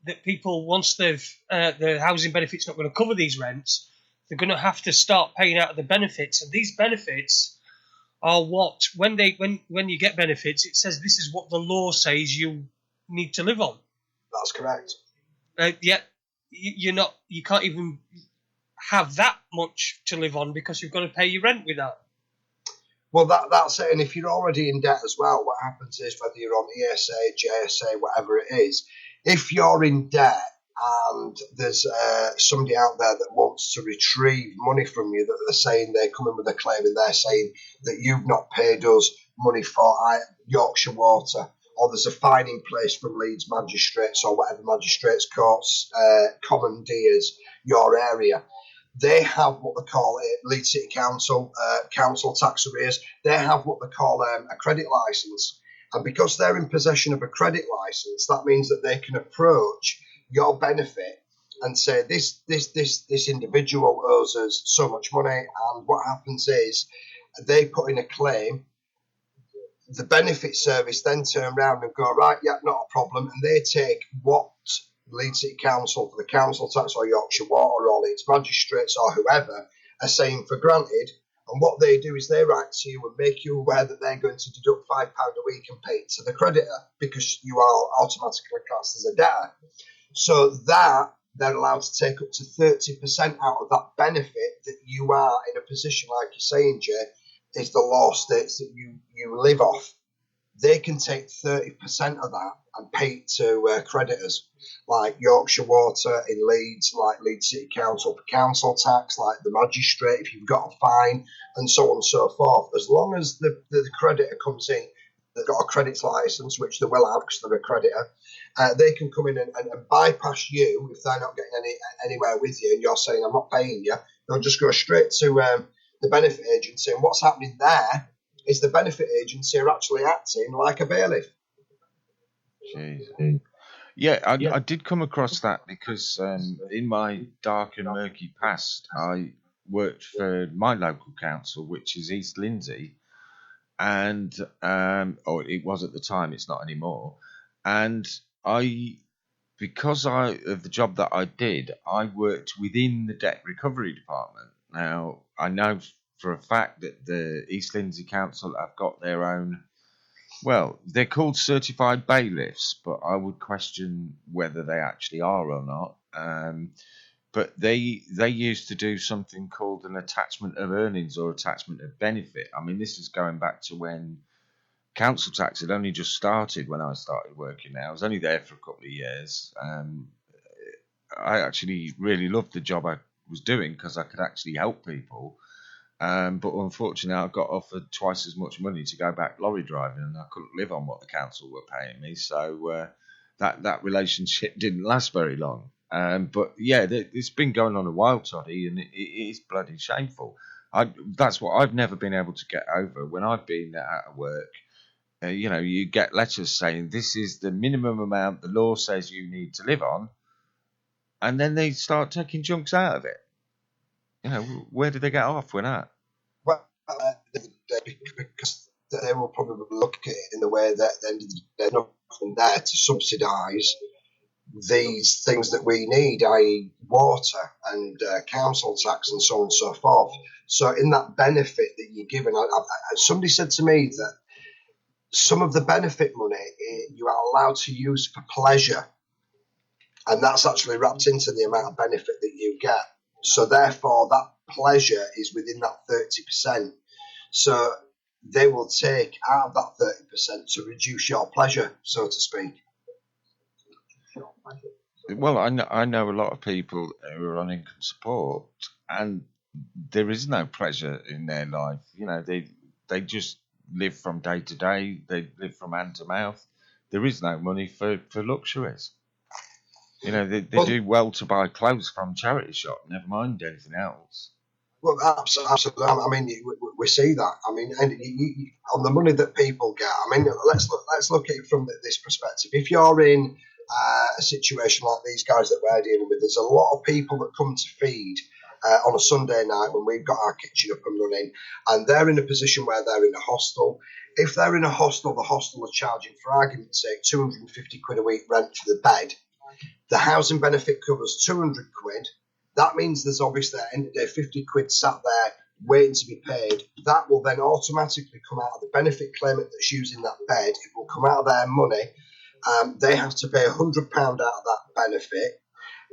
that people, once the housing benefit's not going to cover these rents, they're going to have to start paying out of the benefits. And these benefits are what, when you get benefits, it says this is what the law says you need to live on. That's correct. Yet you can't even have that much to live on because you've got to pay your rent with that. Well, that's it. And if you're already in debt as well, what happens is whether you're on ESA, JSA, whatever it is, if you're in debt and there's somebody out there that wants to retrieve money from you, that they're saying they come in with a claim and they're saying that you've not paid us money for Yorkshire Water, or there's a fine in place from Leeds magistrates or whatever magistrates courts commandeers your area. They have what they call Leeds City Council, council tax arrears. They have what they call a credit licence. And because they're in possession of a credit licence, that means that they can approach your benefit and say, this individual owes us so much money. And what happens is they put in a claim. The benefit service then turn around and go, right, yeah, not a problem. And they take what Leeds City Council for the council tax or Yorkshire Water or Leeds magistrates or whoever are saying for granted. And what they do is they write to you and make you aware that they're going to deduct £5 a week and pay it to the creditor because you are automatically classed as a debtor. So that they're allowed to take up to 30% out of that benefit that you are in a position, like you're saying, Jay, is the law states that you live off. They can take 30% of that and pay it to creditors, like Yorkshire Water in Leeds, like Leeds City Council for council tax, like the magistrate if you've got a fine, and so on and so forth. As long as the creditor comes in, they've got a credit licence, which they will have because they're a creditor, they can come in and bypass you if they're not getting anywhere with you and you're saying, I'm not paying you. They'll just go straight to the benefit agency. And what's happening there is the benefit agency are actually acting like a bailiff. Jeez. Yeah, I did come across that because in my dark and murky past, I worked for my local council, which is East Lindsey, and or it was at the time, it's not anymore. And because of the job that I did, I worked within the debt recovery department. Now, I know for a fact that the East Lindsey Council have got their own. Well, they're called certified bailiffs, but I would question whether they actually are or not. But they used to do something called an attachment of earnings or attachment of benefit. I mean, this is going back to when council tax had only just started when I started working there. I was only there for a couple of years. I actually really loved the job I was doing because I could actually help people. But unfortunately, I got offered twice as much money to go back lorry driving, and I couldn't live on what the council were paying me. So that relationship didn't last very long. But yeah, it's been going on a while, Toddy, and it is bloody shameful. That's what I've never been able to get over when I've been out of work. You get letters saying this is the minimum amount the law says you need to live on, and then they start taking chunks out of it. Where do they get off with that? Well, because they will probably look at it in the way that there's nothing there to subsidise these things that we need, i.e. water and council tax and so on and so forth. So in that benefit that you're given, somebody said to me that some of the benefit money you are allowed to use for pleasure, and that's actually wrapped into the amount of benefit that you get. So therefore, that pleasure is within that 30%. So they will take out of that 30% to reduce your pleasure, so to speak. Well, I know a lot of people who are on income support, and there is no pleasure in their life. They just live from day to day. They live from hand to mouth. There is no money for luxuries. They do well to buy clothes from charity shop, never mind anything else. Well, absolutely. I mean, we see that. I mean, and on the money that people get. I mean, let's look at it from this perspective. If you're in a situation like these guys that we're dealing with, there's a lot of people that come to feed on a Sunday night when we've got our kitchen up and running, and they're in a position where they're in a hostel. If they're in a hostel, the hostel are charging, for argument's sake, 250 quid a week rent for the bed. The housing benefit covers 200 quid. That means there's obviously at the end of the day 50 quid sat there waiting to be paid. That will then automatically come out of the benefit claimant that's using that bed. It will come out of their money. They have to pay £100 out of that benefit.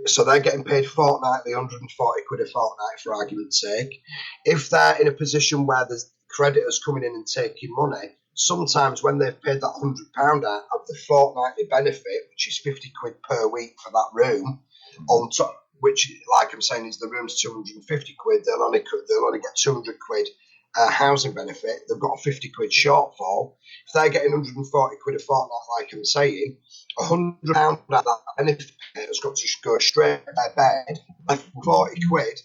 So they're getting paid fortnightly, 140 quid a fortnight, for argument's sake. If they're in a position where there's creditors coming in and taking money, sometimes when they've paid that £100 out of the fortnightly benefit, which is 50 quid per week for that room, on top, which, like I'm saying, is the room's 250 quid, they'll only get 200 quid housing benefit. They've got a 50 quid shortfall. If they're getting 140 quid a fortnight, like I'm saying, £100 of that benefit has got to go straight to their bed, left 40 quid.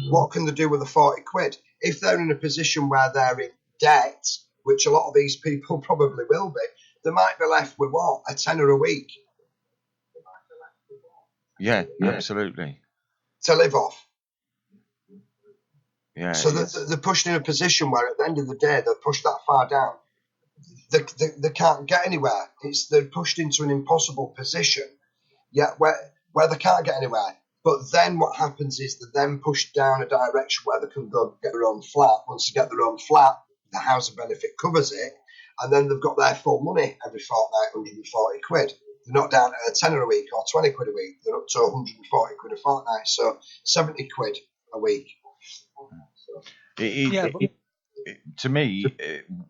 What can they do with the 40 quid? If they're in a position where they're in debt, which a lot of these people probably will be, they might be left with what? A tenner a week. Yeah, absolutely. To live off. Yeah. So they're pushed in a position where at the end of the day, they're pushed that far down. They can't get anywhere. They're pushed into an impossible position, yet where they can't get anywhere. But then what happens is they're then pushed down a direction where they can go get their own flat. Once they get their own flat, the housing benefit covers it, and then they've got their full money every fortnight, 140 quid. They're not down at a tenner a week or 20 quid a week. They're up to 140 quid a fortnight, so 70 quid a week. To me,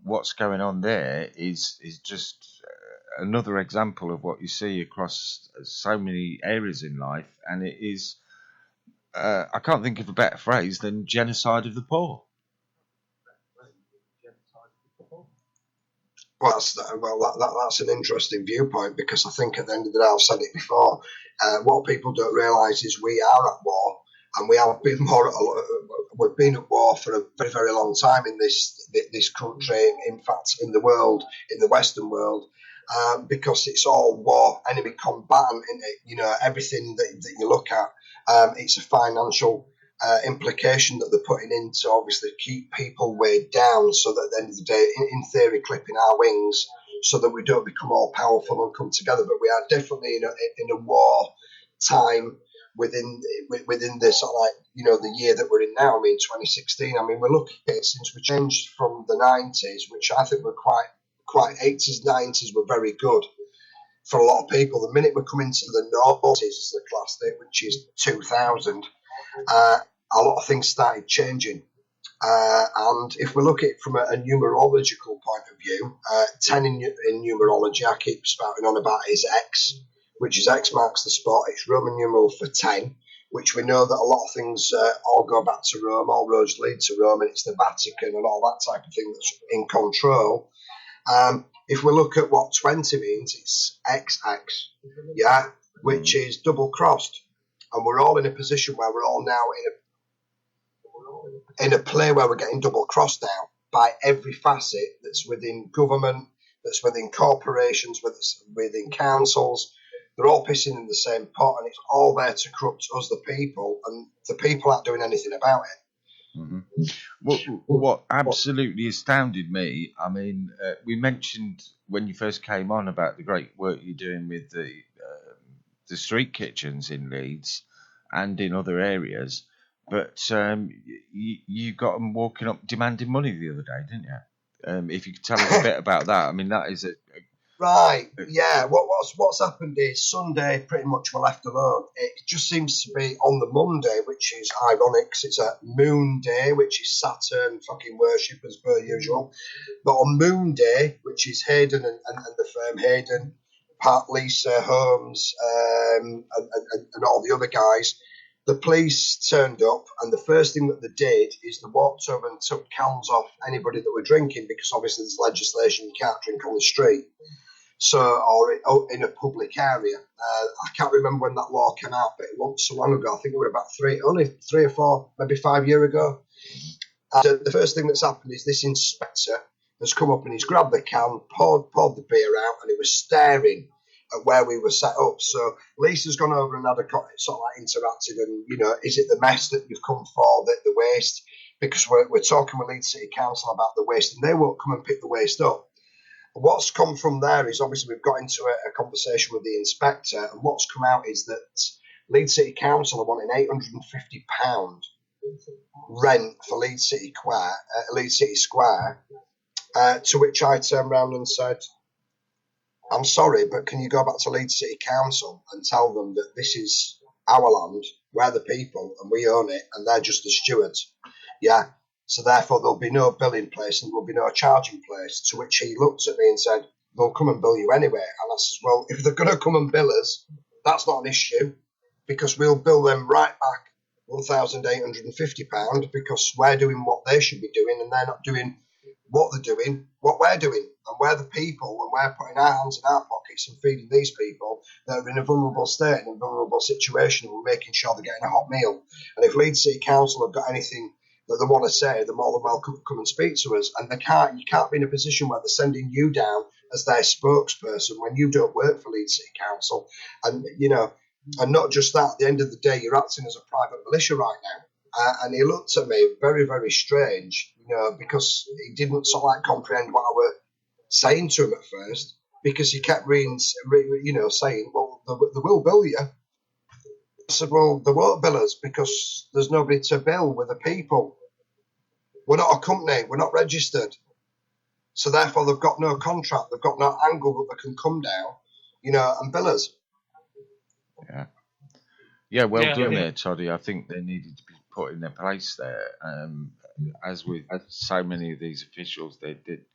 what's going on there is just another example of what you see across so many areas in life, and it is, I can't think of a better phrase than genocide of the poor. Well, that's an interesting viewpoint, because I think at the end of the day, I've said it before, what people don't realise is we are at war, and we have been we've been at war for a very, very long time in this country, in fact, in the world, in the Western world, because it's all war, enemy combatant, isn't it? Everything that you look at, it's a financial implication that they're putting in to obviously keep people weighed down, so that at the end of the day, in theory, clipping our wings so that we don't become all powerful and come together. But we are definitely in a war time within the sort of the year that we're in now. I mean, 2016. I mean, we're looking at it since we changed from the 90s, which I think were quite 80s, 90s were very good for a lot of people. The minute we come into the noughties, as the class date, which is 2000, a lot of things started changing. And if we look at it from a numerological point of view, 10 in numerology, I keep spouting on about, is X, which is X marks the spot. It's Roman numeral for 10, which we know that a lot of things all go back to Rome, all roads lead to Rome, and it's the Vatican and all that type of thing that's in control. If we look at what 20 means, it's XX, yeah, which is double crossed. And we're all in a position where we're all now in a play where we're getting double crossed now by every facet that's within government, that's within corporations, within councils. They're all pissing in the same pot, and it's all there to corrupt us, the people, and the people aren't doing anything about it. Mm-hmm. What absolutely astounded me, I mean, we mentioned when you first came on about the great work you're doing with the street kitchens in Leeds and in other areas, but you got them walking up demanding money the other day, didn't you? If you could tell us a bit about that. I mean, that is right, yeah. What's happened is Sunday pretty much we're left alone. It just seems to be on the Monday, which is ironic because it's a moon day, which is Saturn fucking worship as per usual. But on Moon Day, which is Hayden and the firm Hayden, Pat, Lisa, Holmes, and all the other guys, the police turned up, and the first thing that they did is they walked over and took cans off anybody that were drinking, because obviously there's legislation you can't drink on the street, or in a public area. I can't remember when that law came out, but it wasn't so long ago. I think it was about only 3 or 4, maybe 5 years ago. And the first thing that's happened is this inspector has come up and he's grabbed the can, poured the beer out, and he was staring at where we were set up. So Lisa's gone over and had a sort of like interacted, and is it the mess that you've come for, the waste? Because we're talking with Leeds City Council about the waste, and they won't come and pick the waste up. What's come from there is obviously we've got into a conversation with the inspector, and what's come out is that Leeds City Council are wanting £850 rent for Leeds City Square, to which I turned around and said, I'm sorry, but can you go back to Leeds City Council and tell them that this is our land, we're the people, and we own it, and they're just the stewards? Yeah. So therefore there'll be no bill in place and there'll be no charging place. To which he looked at me and said, they'll come and bill you anyway. And I said, well, if they're going to come and bill us, that's not an issue, because we'll bill them right back £1,850, because we're doing what they should be doing, and they're not doing what they're doing, what we're doing. And we're the people, and we're putting our hands in our pockets and feeding these people that are in a vulnerable state, in a vulnerable situation, and we're making sure they're getting a hot meal. And if Leeds City Council have got anything that they want to say, they're more than welcome to come and speak to us. And you can't be in a position where they're sending you down as their spokesperson when you don't work for Leeds City Council. And, and not just that, at the end of the day, you're acting as a private militia right now. And he looked at me very, very strange, because he didn't sort of like comprehend what I were saying to him at first, because he kept saying, well, they will bill you. I said, well, they won't bill us because there's nobody to bill with the people. We're not a company. We're not registered. So therefore, they've got no contract. They've got no angle that they can come down, and bill us. Yeah. Yeah, well done there, Toddy. I think they needed to be put in their place there. As with so many of these officials, they did,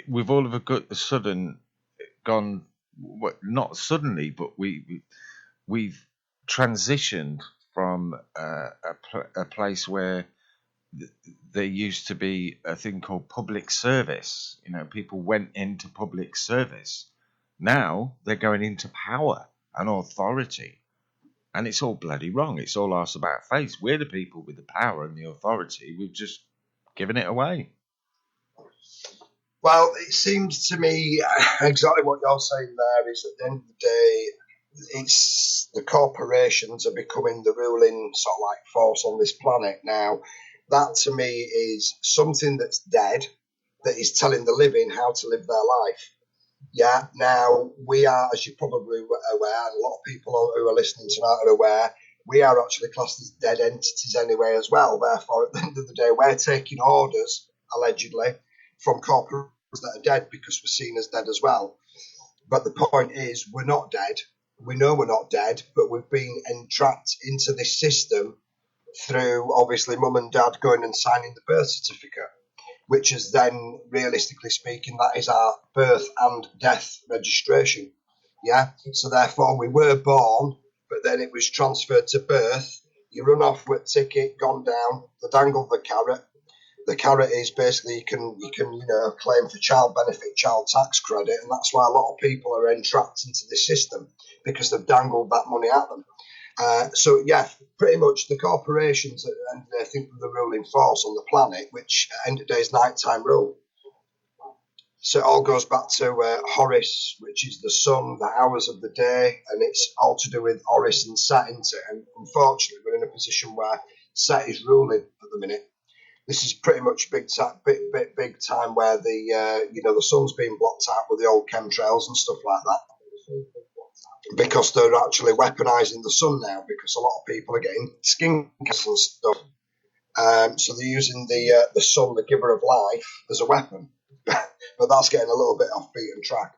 we've all of a sudden gone, not suddenly, but we've transitioned from a place where there used to be a thing called public service. People went into public service. Now they're going into power and authority, and it's all bloody wrong. It's all arse about face. We're the people with the power and the authority. We've just given it away. Well, it seems to me exactly what you're saying there is, at the end of the day, it's the corporations are becoming the ruling sort of like force on this planet now. That to me is something that's dead, that is telling the living how to live their life. Yeah, now we are, as you're probably aware, and a lot of people who are listening tonight are aware, we are actually classed as dead entities anyway as well. Therefore, at the end of the day, we're taking orders, allegedly, from corporations that are dead because we're seen as dead as well. But the point is, we're not dead. We know we're not dead, but we've been entrapped into this system through, obviously, mum and dad going and signing the birth certificate, which is then, realistically speaking, that is our birth and death registration. Yeah. So therefore, we were born, but then it was transferred to birth. You run off with ticket, gone down. They dangle the carrot. The carrot is basically you can claim for child benefit, child tax credit, and that's why a lot of people are entrapped into this system because they've dangled that money at them. So yeah, pretty much the corporations and I think the ruling force on the planet, which at the end of the day is nighttime rule. So it all goes back to Horus, which is the sun, the hours of the day, and it's all to do with Horus and Set into it. And unfortunately, we're in a position where Set is ruling at the minute. This is pretty much big time where the sun's being blocked out with the old chemtrails and stuff like that. Because they're actually weaponizing the sun now, because a lot of people are getting skin cancers and stuff. So they're using the sun, the giver of life, as a weapon. But that's getting a little bit off beaten track.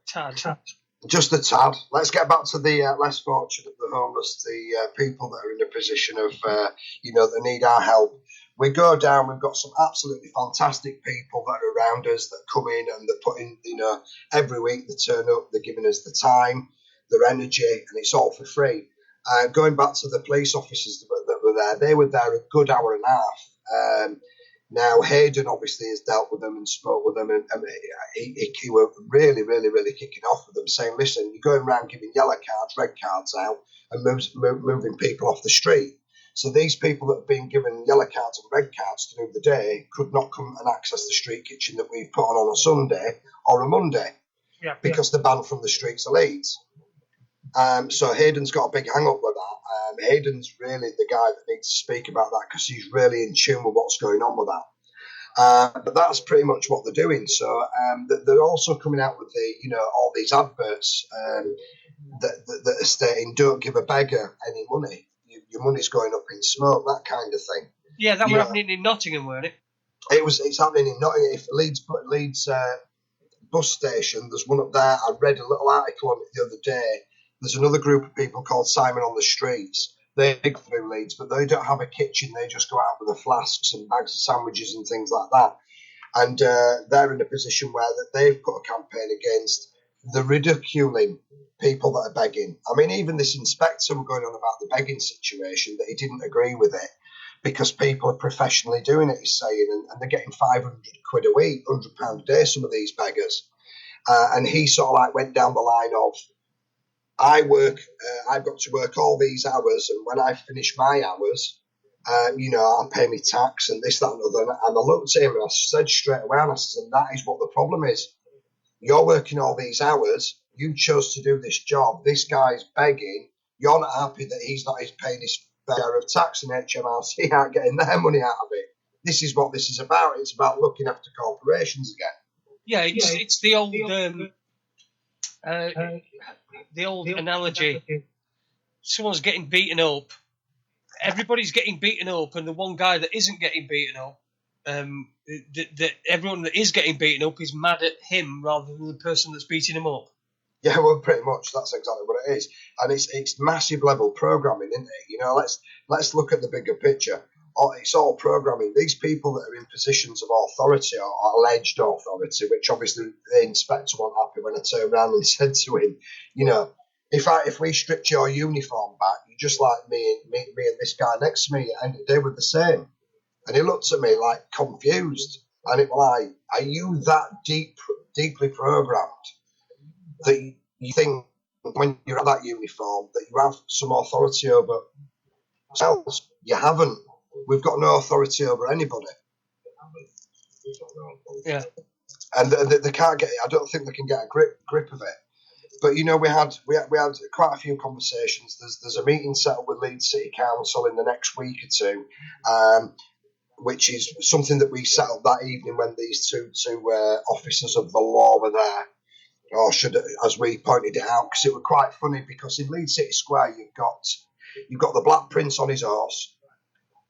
Tad. Just a tad. Let's get back to the less fortunate, the homeless, the people that are in a position of, that need our help. We go down, we've got some absolutely fantastic people that are around us that come in and they're putting, every week they turn up, they're giving us the time, their energy, and it's all for free. Going back to the police officers that were there, they were there a good hour and a half. Now, Hayden obviously has dealt with them and spoke with them, and he were really, really, really kicking off with them, saying, listen, you're going around giving yellow cards, red cards out, and moving people off the street. So these people that have been given yellow cards and red cards to move the day could not come and access the street kitchen that we've put on a Sunday or a Monday because they're banned from the streets of Leeds. So Hayden's got a big hang-up with that. Hayden's really the guy that needs to speak about that because he's really in tune with what's going on with that. But that's pretty much what they're doing. So they're also coming out with all these adverts that are stating, don't give a beggar any money. Your money's going up in smoke, that kind of thing. Yeah, that was happening in Nottingham, weren't it? It's happening in Nottingham. If Leeds bus station, there's one up there. I read a little article on it the other day. There's another group of people called Simon on the Streets. They go through Leeds, but they don't have a kitchen. They just go out with the flasks and bags of sandwiches and things like that. And they're in a position where they've put a campaign against the ridiculing people that are begging. I mean, even this inspector were going on about the begging situation, that he didn't agree with it because people are professionally doing it, he's saying, and they're getting 500 quid a week, £100 a day, some of these beggars. And he sort of like went down the line of, I've got to work all these hours, and when I finish my hours, I'll pay me tax and this, that, and other. And I looked at him and I said straight away, and I said, and that is what the problem is. You're working all these hours. You chose to do this job. This guy's begging. You're not happy that he's not paying his share of tax, and HMRC aren't getting their money out of it. This is what this is about. It's about looking after corporations again. Yeah, it's the old analogy. Someone's getting beaten up. Everybody's getting beaten up, and the one guy that isn't getting beaten up, that everyone that is getting beaten up is mad at him rather than the person that's beating him up. Yeah, well, pretty much that's exactly what it is, and it's massive level programming, isn't it? Let's look at the bigger picture. It's all programming. These people that are in positions of authority or alleged authority, which obviously the inspector wasn't happy when I turned around and said to him, if we stripped your uniform back, you're just like me and this guy next to me, and they were the same. And he looked at me like confused, and it was like, are you that deeply programmed that you think when you're at that uniform that you have some authority over yourselves? You haven't. We've got no authority over anybody. Yeah. And they can't get. I don't think they can get a grip of it. But we had quite a few conversations. There's a meeting set up with Leeds City Council in the next week or two. which is something that we set up that evening when these two officers of the law were there. Or should, as we pointed it out, because it was quite funny, because in Leeds City Square you've got the Black Prince on his horse,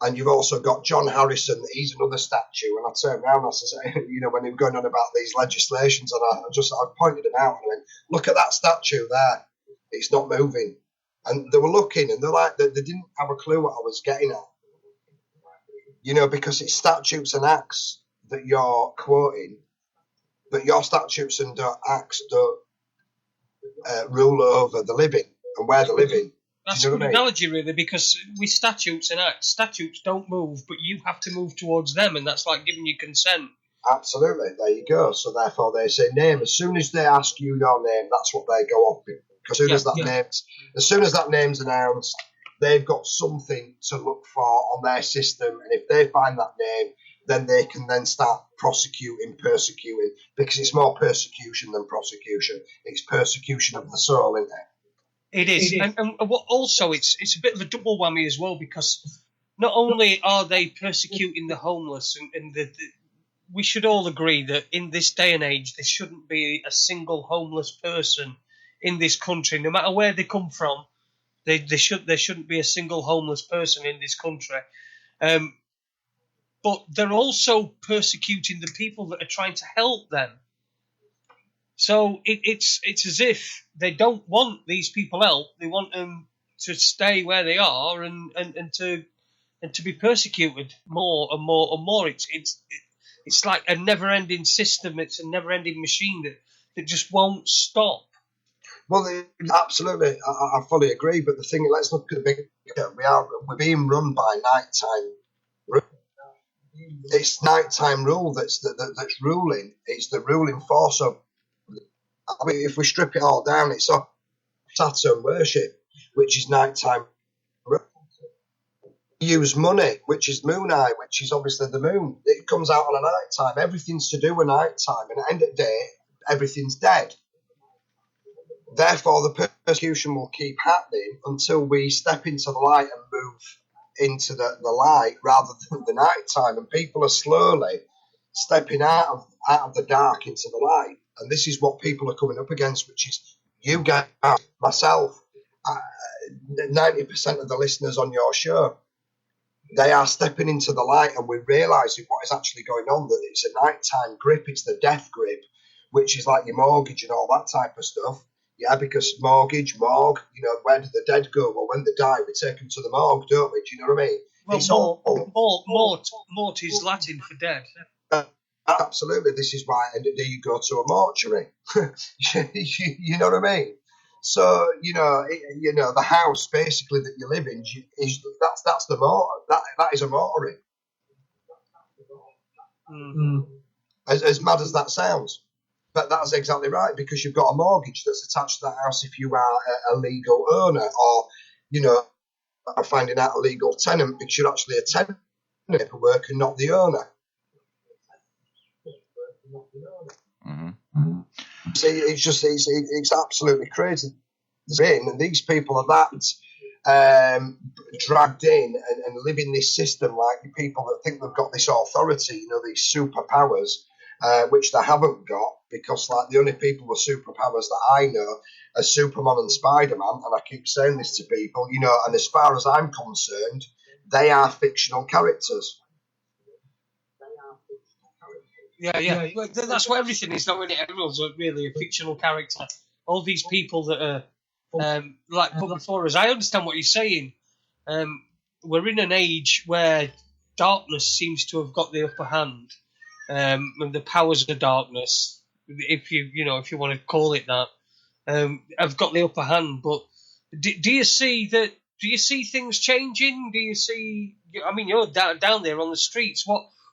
and you've also got John Harrison. He's another statue. And I turned around and I said, when they were going on about these legislations, and I pointed them out and I went, look at that statue there. It's not moving. And they were looking, and they're like, they didn't have a clue what I was getting at. Because it's statutes and acts that you're quoting, but your statutes and acts don't rule over the living and where they're living. That's a good analogy, really, because with statutes and acts, statutes don't move, but you have to move towards them, and that's like giving you consent. Absolutely, there you go. So therefore, they say name. As soon as they ask you your name, that's what they go off with. Because as soon as that name's announced, they've got something to look for on their system, and if they find that name, then they can then start persecuting, because it's more persecution than prosecution. It's persecution of the soul, isn't it? It is. And what also, it's a bit of a double whammy as well, because not only are they persecuting the homeless, and we should all agree that in this day and age, there shouldn't be a single homeless person in this country, no matter where they come from. There shouldn't be a single homeless person in this country. But they're also persecuting the people that are trying to help them. So it's as if they don't want these people help. They want them to stay where they are and to be persecuted more and more and more. It's like a never-ending system. It's a never-ending machine that just won't stop. Well, absolutely, I fully agree. But the thing, let's look at the big picture. We're being run by nighttime rule. It's nighttime rule that's ruling. It's the ruling force of. I mean, if we strip it all down, it's Saturn worship, which is nighttime. Use money, which is moon eye, which is obviously the moon. It comes out on a night time. Everything's to do with night time, and at the end of the day, everything's dead. Therefore, the persecution will keep happening until we step into the light and move into the light rather than the night time. And people are slowly stepping out of the dark into the light. And this is what people are coming up against, which is you guys, myself, 90% of the listeners on your show. They are stepping into the light, and we're realising what is actually going on, that it's a nighttime grip, it's the death grip, which is like your mortgage and all that type of stuff. Yeah, because mortgage, morgue, where do the dead go? Well, when they die, we take them to the morgue, don't we? Do you know what I mean? Well, mort is Latin for dead. Absolutely. This is why you go to a mortuary. You know what I mean? So, the house basically that you live in that's the morgue. That is a mortuary. Mm-hmm. As mad as that sounds. But that's exactly right, because you've got a mortgage that's attached to that house if you are a legal owner, or finding out a legal tenant, because you're actually a tenant paperwork and not the owner. Mm-hmm. See, it's absolutely crazy. And these people are that dragged in and live in this system like the people that think they've got this authority, these superpowers, which they haven't got, because like the only people with superpowers that I know are Superman and Spider-Man, and I keep saying this to people, and as far as I'm concerned, they are fictional characters. Yeah. Well, that's what everything is. Not really everyone's really a fictional character. All these people that are put before us. I understand what you're saying. We're in an age where darkness seems to have got the upper hand, and the powers of darkness, if you want to call it that, have got the upper hand. But do you see that? Do you see things changing? Do you see? I mean, you're down there on the streets.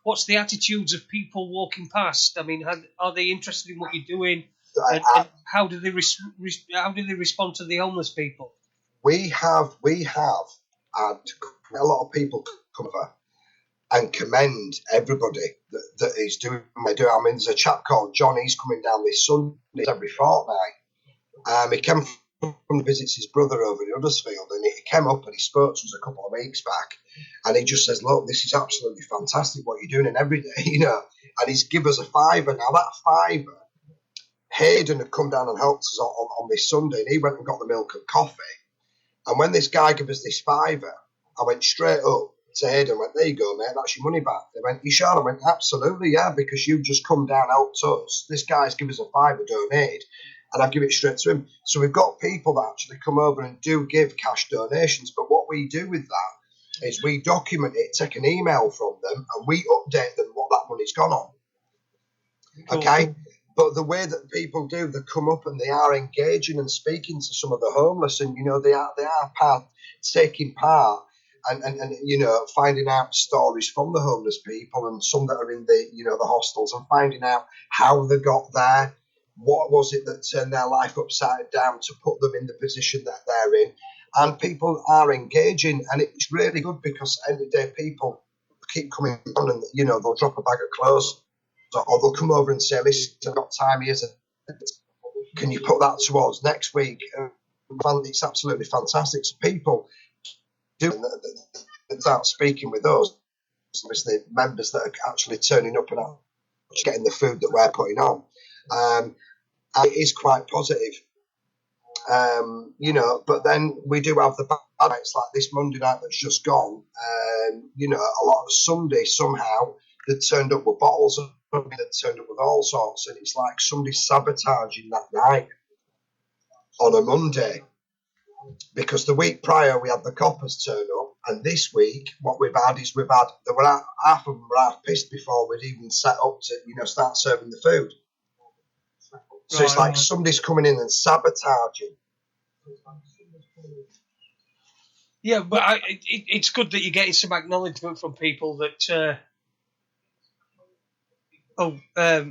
What's the attitudes of people walking past? I mean, are they interested in what you're doing? And how do they respond to the homeless people? We have had a lot of people come over and commend everybody that is doing what they do. I mean, there's a chap called John. He's coming down this Sunday every fortnight. He came visits his brother over in Huddersfield, and he came up and he spoke to us a couple of weeks back, and he just says, look, this is absolutely fantastic what you're doing, and every day, and he's give us a fiver. Now that fiver, Hayden had come down and helped us on this Sunday, and he went and got the milk and coffee, and when this guy gave us this fiver, I went straight up to Hayden and went, there you go, mate, that's your money back. They went, you sure? I went, absolutely, yeah, because you've just come down, helped us. This guy's given us a fiver, donated, and I give it straight to him. So we've got people that actually come over and do give cash donations, but what we do with that is we document it, take an email from them, and we update them what that money's gone on. Okay? But the way that people do, they come up and they are engaging and speaking to some of the homeless, and, they are taking part and finding out stories from the homeless people and some that are in the, the hostels, and finding out how they got there. What was it that turned their life upside down to put them in the position that they're in? And people are engaging, and it's really good because at the end of the day, people keep coming on and, they'll drop a bag of clothes or they'll come over and say, listen, I've got time here. Can you put that towards next week? It's absolutely fantastic. So people do start speaking with us, obviously members that are actually turning up and getting the food that we're putting on. And it is quite positive, but then we do have the bad nights like this Monday night that's just gone. A lot of Sunday somehow they turned up with bottles and they turned up with all sorts, and it's like somebody's sabotaging that night on a Monday, because the week prior we had the coppers turn up, and this week what we've had there were half of them were half pissed before we'd even set up to start serving the food. So it's like somebody's coming in and sabotaging. Yeah, but it's good that you're getting some acknowledgement from people that.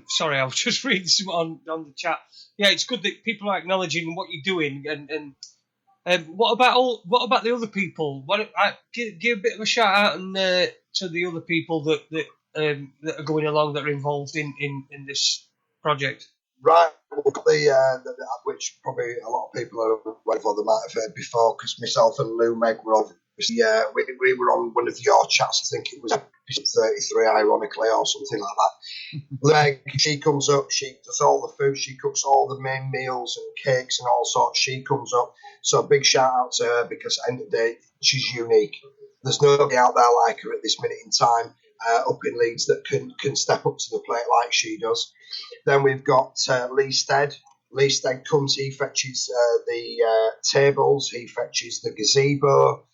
Sorry, I was just reading some on the chat. Yeah, it's good that people are acknowledging what you're doing, and what about the other people? Give a bit of a shout out to the other people that are going along, that are involved in this project. Right, which probably a lot of people are aware of, or they might have heard before, because myself and Lou Meg were obviously, we were on one of your chats, I think it was episode 33, ironically, or something like that. Meg, she comes up, she does all the food, she cooks all the main meals and cakes and all sorts, she comes up. So big shout out to her, because at the end of the day, she's unique. There's nobody out there like her at this minute in time, up in Leeds, that can step up to the plate like she does. Then we've got Lee Stead. Lee Stead comes, he fetches the tables, he fetches the gazebo.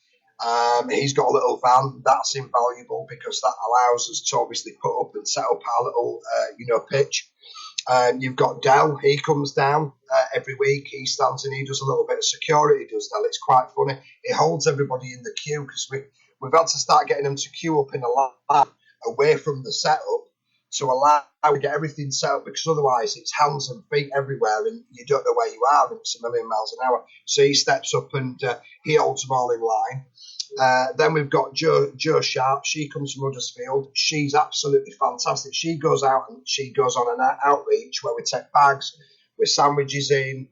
He's got a little van. That's invaluable, because that allows us to obviously put up and set up our little, pitch. You've got Del. He comes down every week. He stands and he does a little bit of security. Does Del? It's quite funny. He holds everybody in the queue, because we've had to start getting them to queue up in a line away from the setup, to allow to get everything set up, because otherwise it's hands and feet everywhere and you don't know where you are, and it's a million miles an hour. So he steps up and he holds them all in line. Then we've got Jo Sharp. She comes from Huddersfield. She's absolutely fantastic. She goes out and she goes on an outreach where we take bags with sandwiches in,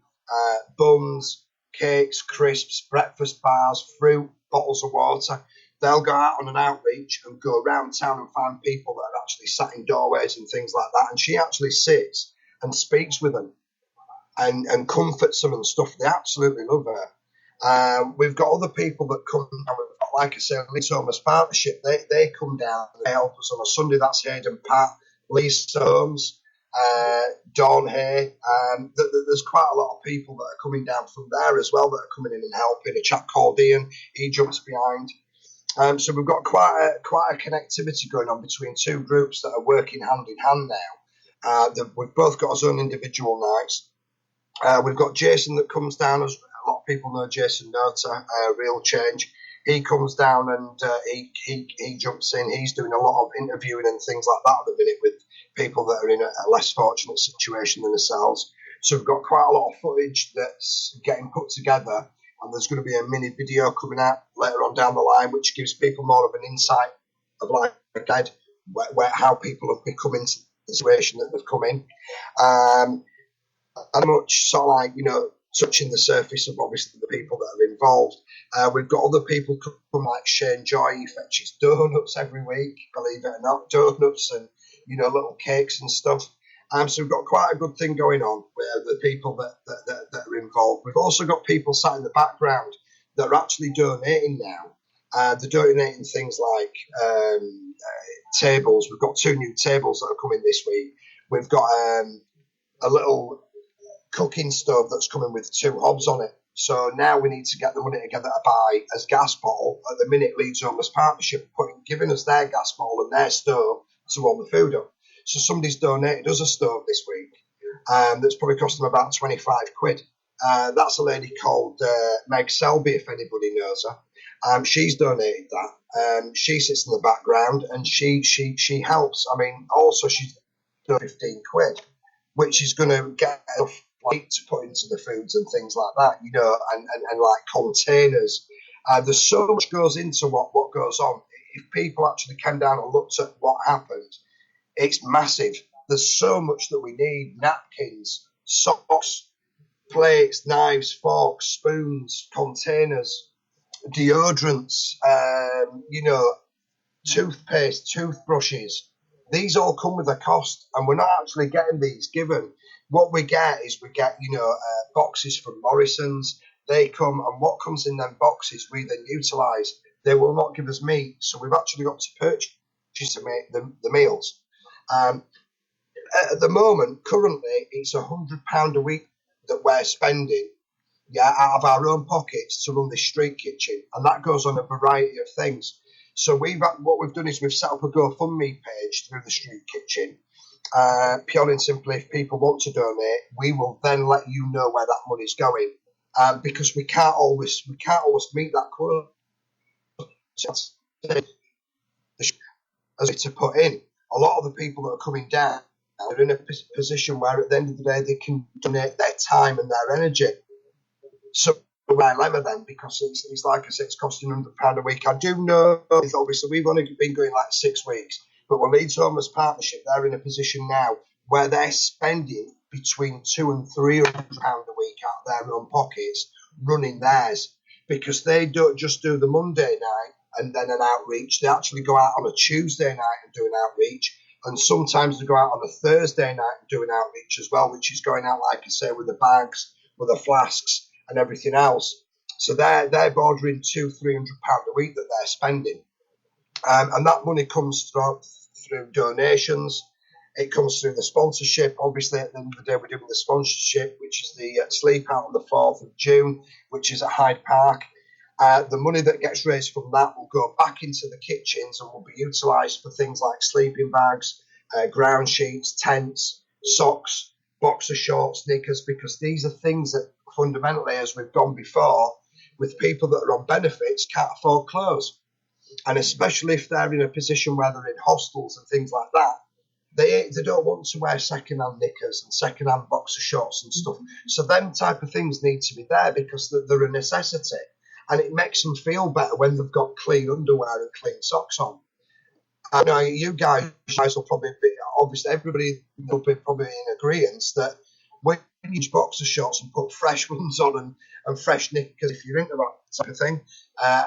buns, cakes, crisps, breakfast bars, fruit, bottles of water. They'll go out on an outreach and go around town and find people that are actually sat in doorways and things like that. And she actually sits and speaks with them and comforts them and stuff. They absolutely love her. We've got other people that come down. Like I said, Leeds Homeless Partnership, they come down and they help us on a Sunday. That's Hayden Pat, Lisa Holmes, Dawn Hay. There's quite a lot of people that are coming down from there as well that are coming in and helping. A chap called Ian, he jumps behind. So we've got quite a connectivity going on between two groups that are working hand in hand now. We've both got our own individual nights. We've got Jason that comes down, as a lot of people know Jason Nota, Real Change. He comes down and he jumps in. He's doing a lot of interviewing and things like that at the minute with people that are in a less fortunate situation than themselves. So we've got quite a lot of footage that's getting put together. And there's going to be a mini video coming out later on down the line, which gives people more of an insight of, like I said, how people have become into the situation that they've come in. And much sort of like, touching the surface of obviously the people that are involved. We've got other people come like Shane Joy. He fetches donuts every week, believe it or not, donuts and little cakes and stuff. So we've got quite a good thing going on with the people that are involved. We've also got people sat in the background that are actually donating now. They're donating things like tables. We've got 2 new tables that are coming this week. We've got a little cooking stove that's coming with 2 hobs on it. So now we need to get the money together to buy as gas bottle. At the minute, Leeds Homeless Partnership giving us their gas bottle and their stove to warm the food up. So somebody's donated us a stove this week that's probably cost them about 25 quid. That's a lady called Meg Selby, if anybody knows her. She's donated that. She sits in the background and she helps. I mean, also she's done 15 quid, which is going to get enough to put into the foods and things like that, and like containers. There's so much goes into what goes on. If people actually came down and looked at what happened, it's massive. There's so much that we need: napkins, socks, plates, knives, forks, spoons, containers, deodorants, toothpaste, toothbrushes. These all come with a cost, and we're not actually getting these given. What we get is boxes from Morrison's. They come, and what comes in them boxes we then utilise. They will not give us meat, so we've actually got to purchase to make the meals. At the moment, currently, it's £100 a week that we're spending, out of our own pockets to run this street kitchen, and that goes on a variety of things. So what we've done is we've set up a GoFundMe page through the street kitchen. Purely and simply, if people want to donate, we will then let you know where that money's going, because we can't always meet that quote. So as to put in, a lot of the people that are coming down are in a position where at the end of the day they can donate their time and their energy. So we're lever then, because it's like I said, it's costing £100 a week. I do know, obviously, we've only been going like 6 weeks, but with Leeds Homeless Partnership, they're in a position now where they're spending between £200 and £300 a week out of their own pockets running theirs, because they don't just do the Monday night and then an outreach. They actually go out on a Tuesday night and do an outreach, and sometimes they go out on a Thursday night and do an outreach as well, which is going out, like I say, with the bags, with the flasks and everything else. So they're bordering £200-300 a week that they're spending, and that money comes through donations. It comes through the sponsorship. Obviously, at the end of the day, we're doing the sponsorship, which is the Sleep Out on the 4th of June, which is at Hyde Park. The money that gets raised from that will go back into the kitchens and will be utilised for things like sleeping bags, ground sheets, tents, socks, boxer shorts, knickers, because these are things that fundamentally, as we've gone before, with people that are on benefits, can't afford clothes. And especially if they're in a position where they're in hostels and things like that, they don't want to wear second-hand knickers and second-hand boxer shorts and stuff. So them type of things need to be there because they're a necessity. And it makes them feel better when they've got clean underwear and clean socks on. I know you guys will probably be, obviously everybody will be probably in agreement that when you use boxer shorts and put fresh ones on and fresh knickers, if you're into that type of thing,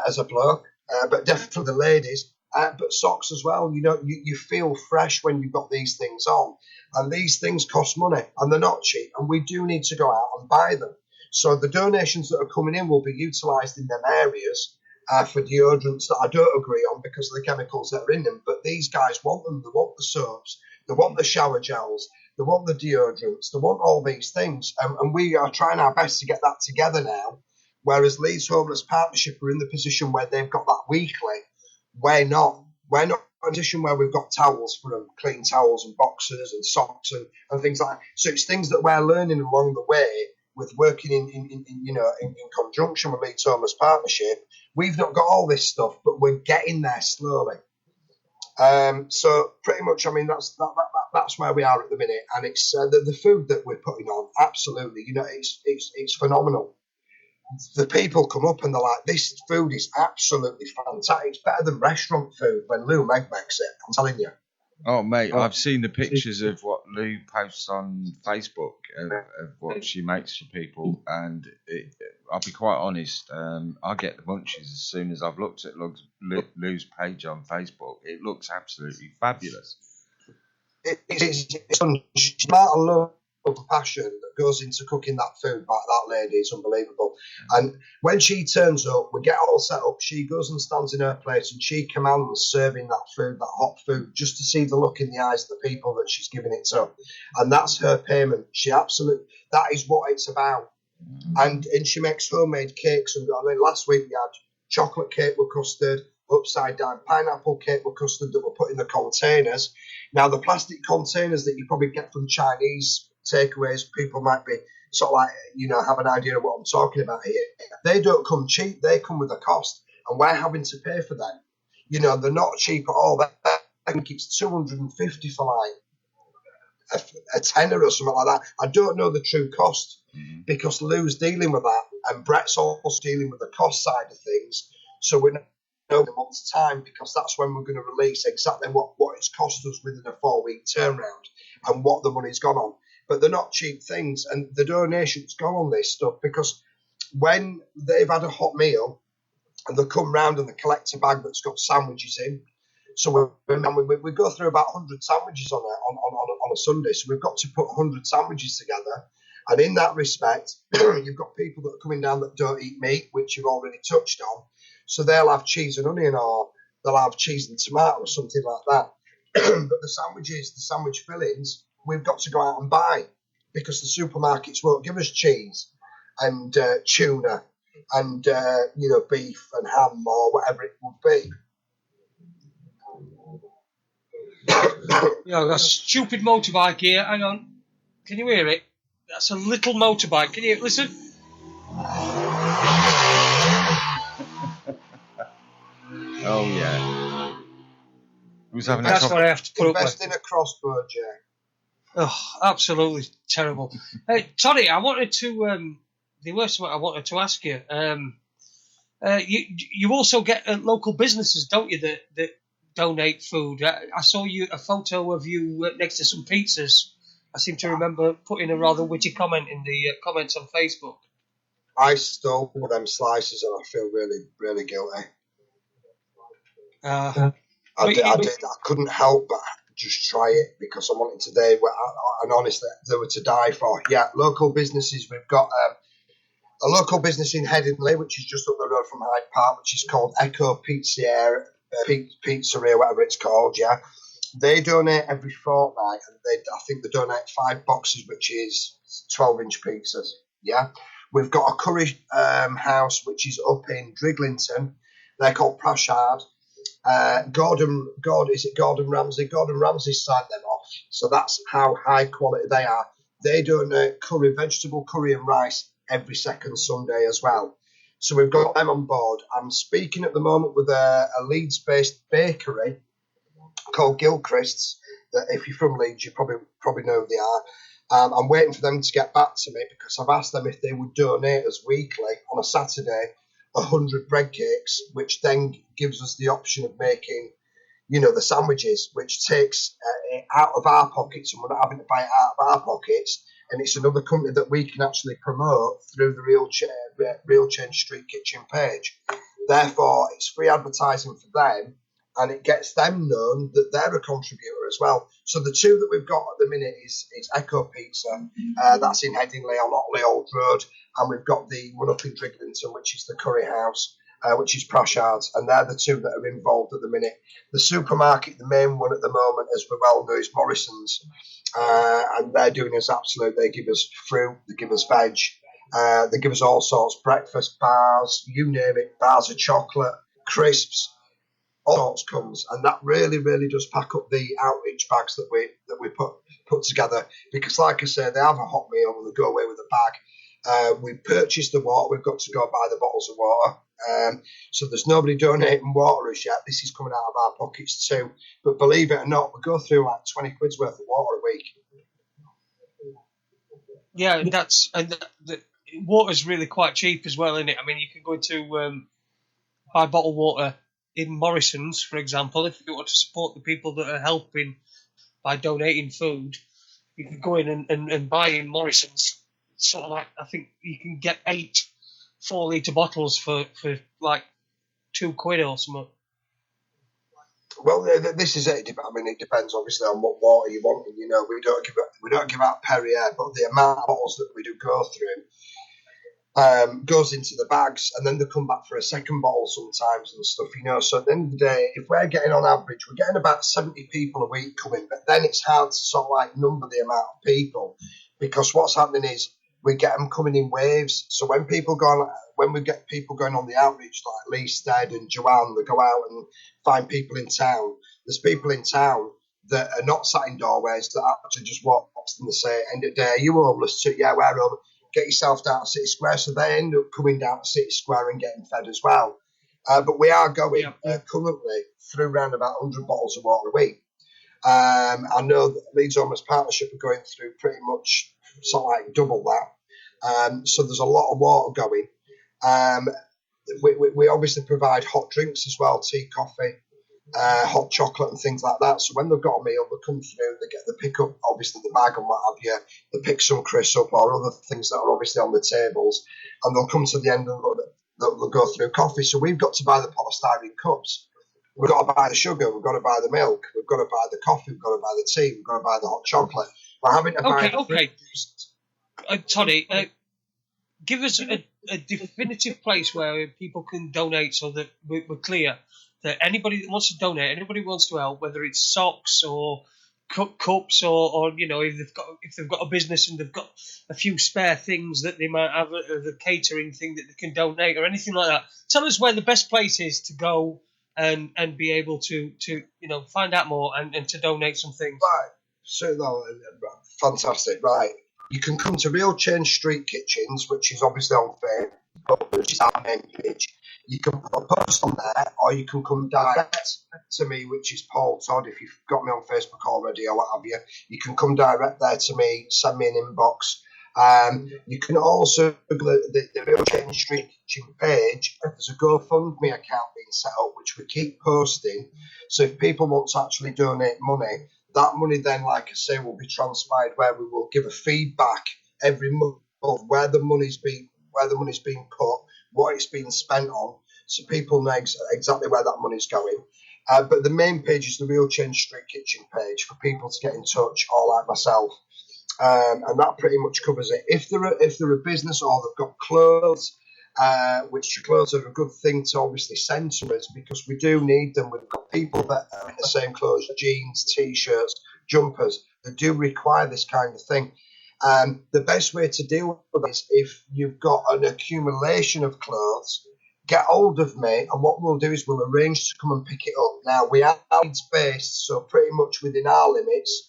as a bloke, but definitely the ladies, but socks as well. You feel fresh when you've got these things on, and these things cost money and they're not cheap, and we do need to go out and buy them. So the donations that are coming in will be utilised in them areas for deodorants that I don't agree on because of the chemicals that are in them. But these guys want them. They want the soaps. They want the shower gels. They want the deodorants. They want all these things. And we are trying our best to get that together now. Whereas Leeds Homeless Partnership are in the position where they've got that weekly. We're not. We're not in a position where we've got towels for them, clean towels and boxers and socks and things like that. So it's things that we're learning along the way with working in conjunction with Leeds Homeless Partnership. We've not got all this stuff, but we're getting there slowly. So pretty much, I mean, that's where we are at the minute, and it's the food that we're putting on. Absolutely, it's phenomenal. The people come up and they're like, "This food is absolutely fantastic. It's better than restaurant food." When Lou Meg makes it, I'm telling you. Oh, mate, I've seen the pictures of what Lou posts on Facebook of what she makes for people, and I'll be quite honest, I get the munchies as soon as I've looked at Lou's page on Facebook. It looks absolutely fabulous. It's smart and love and passion that goes into cooking that food by that lady. It's unbelievable. And when she turns up, we get all set up. She goes and stands in her place and she commands serving that food, that hot food, just to see the look in the eyes of the people that she's giving it to. And that's her payment. That is what it's about. And she makes homemade cakes. And I mean, last week we had chocolate cake with custard, upside down pineapple cake with custard that were put in the containers. Now, the plastic containers that you probably get from Chinese takeaways, people might be sort of like, have an idea of what I'm talking about here. They don't come cheap. They come with a cost, and we're having to pay for them. They're not cheap at all. I think it's $250 for like a tenner or something like that. I don't know the true cost because Lou's dealing with that, and Brett's also dealing with the cost side of things. So we're a month's time, because that's when we're going to release exactly what it's cost us within a 4-week turnaround and what the money's gone on. But they're not cheap things, and the donations go on this stuff, because when they've had a hot meal and they come round and they collect a bag that's got sandwiches in, so we go through about 100 sandwiches on a Sunday, so we've got to put 100 sandwiches together. And in that respect, you've got people that are coming down that don't eat meat, which you've already touched on. So they'll have cheese and onion, or they'll have cheese and tomato or something like that. But the sandwiches, the sandwich fillings, we've got to go out and buy, because the supermarkets won't give us cheese and tuna and, beef and ham or whatever it would be. I've got a stupid motorbike here. Hang on. Can you hear it? That's a little motorbike. Can you listen? Oh, yeah. Who's having That's what I have to put up with. Invest in a crossbow, Jay. Oh, absolutely terrible. Hey, Toddy, I wanted to. There was something I wanted to ask you. You also get local businesses, don't you, that donate food? I saw a photo of you next to some pizzas. I seem to remember putting a rather witty comment in the comments on Facebook. I stole them slices and I feel really, really guilty. I did. I couldn't help but just try it, because I wanted today, and honestly, they were to die for. Yeah, local businesses. We've got a local business in Headingley, which is just up the road from Hyde Park, which is called Echo Pizzeria, whatever it's called. Yeah, they donate every fortnight, and I think they donate 5 boxes, which is 12-inch pizzas. Yeah, we've got a curry house which is up in Driglington. They're called Prashad. Gordon Ramsay? Gordon Ramsay signed them off, so that's how high quality they are. They donate vegetable curry and rice every second Sunday as well. So we've got them on board. I'm speaking at the moment with a Leeds-based bakery called Gilchrist's. That if you're from Leeds, you probably know who they are. I'm waiting for them to get back to me, because I've asked them if they would donate us weekly on a Saturday 100 bread cakes, which then gives us the option of making, the sandwiches, which takes it out of our pockets, and we're not having to buy it out of our pockets. And it's another company that we can actually promote through the Real Change Street Kitchen page. Therefore, it's free advertising for them, and it gets them known that they're a contributor as well. So the two that we've got at the minute is Echo Pizza, that's in Headingley on Otley Old Road, and we've got the one up in Driglington, which is the Curry House, which is Prashard's, and they're the two that are involved at the minute. The supermarket, the main one at the moment, as we well know, is Morrison's, and they're doing us absolute. They give us fruit, they give us veg, they give us all sorts, breakfast bars, you name it, bars of chocolate, crisps, all sorts comes, and that really, really does pack up the outreach bags that we put together, because like I say, they have a hot meal and they go away with a bag. We purchase the water, we've got to go buy the bottles of water. So there's nobody donating water as yet. This is coming out of our pockets too. But believe it or not, we go through like 20 quid's worth of water a week. Yeah, the water's really quite cheap as well, isn't it? I mean, you can go into buy bottled water in Morrison's, for example, if you want to support the people that are helping by donating food. you could go in and buy in Morrison's sort of like, I think you can get 8 4-litre bottles for like £2 or something. Well, this is it. I mean, it depends obviously on what water you want. You know, we don't give out Perrier, but the amount of bottles that we do go through goes into the bags, and then they come back for a second bottle sometimes and stuff. You know, so at the end of the day, if we're getting on average, we're getting about 70 people a week coming, but then it's hard to sort of like number the amount of people, because what's happening is we get them coming in waves. So when we get people going on the outreach, like Lee Stead and Joanne, they go out and find people in town. There's people in town that are not sat in doorways, that actually just walk up and they say, end of the day, are you homeless? Yeah, we're homeless. Get yourself down to City Square. So they end up coming down to City Square and getting fed as well. But we are going currently through around about 100 bottles of water a week. I know that Leeds Homeless Partnership are going through pretty much sort of like double that. So there's a lot of water going. We obviously provide hot drinks as well, tea, coffee, hot chocolate and things like that. So when they've got a meal, they come through, they pick up obviously the bag and what have you, they pick some crisps up or other things that are obviously on the tables, and they'll come to the end and they'll go through coffee. So we've got to buy the polystyrene cups. We've got to buy the sugar, we've got to buy the milk, we've got to buy the coffee, we've got to buy the tea, we've got to buy the hot chocolate. We're having to buy Toddy, give us a definitive place where people can donate so that we're clear that anybody that wants to donate, anybody who wants to help, whether it's socks or cups or you know, if they've got a business and they've got a few spare things that they might have, the catering thing that they can donate or anything like that. Tell us where the best place is to go and be able to you know, find out more and to donate some things. Right. So fantastic. Right. You can come to Real Change Street Kitchens, which is obviously on Facebook, which is our main page. You can put a post on there, or you can come direct to me, which is Paul Todd. If you've got me on Facebook already or what have you, you can come direct there to me, send me an inbox. You can also go to the Real Change Street Kitchen page. There's a GoFundMe account being set up, which we keep posting. So if people want to actually donate money, that money then, like I say, will be transpired where we will give a feedback every month of where the money's being put, what it's being spent on, so people know exactly where that money's going. But the main page is the Real Change Street Kitchen page for people to get in touch, or like myself, and that pretty much covers it. If they're a business or they've got clothes, which clothes are a good thing to obviously send to us, because we do need them. We've got people that are in the same clothes, jeans, t-shirts, jumpers, that do require this kind of thing. The best way to deal with this, if you've got an accumulation of clothes, get hold of me, and what we'll do is we'll arrange to come and pick it up. Now, we are Leeds-based, so pretty much within our limits.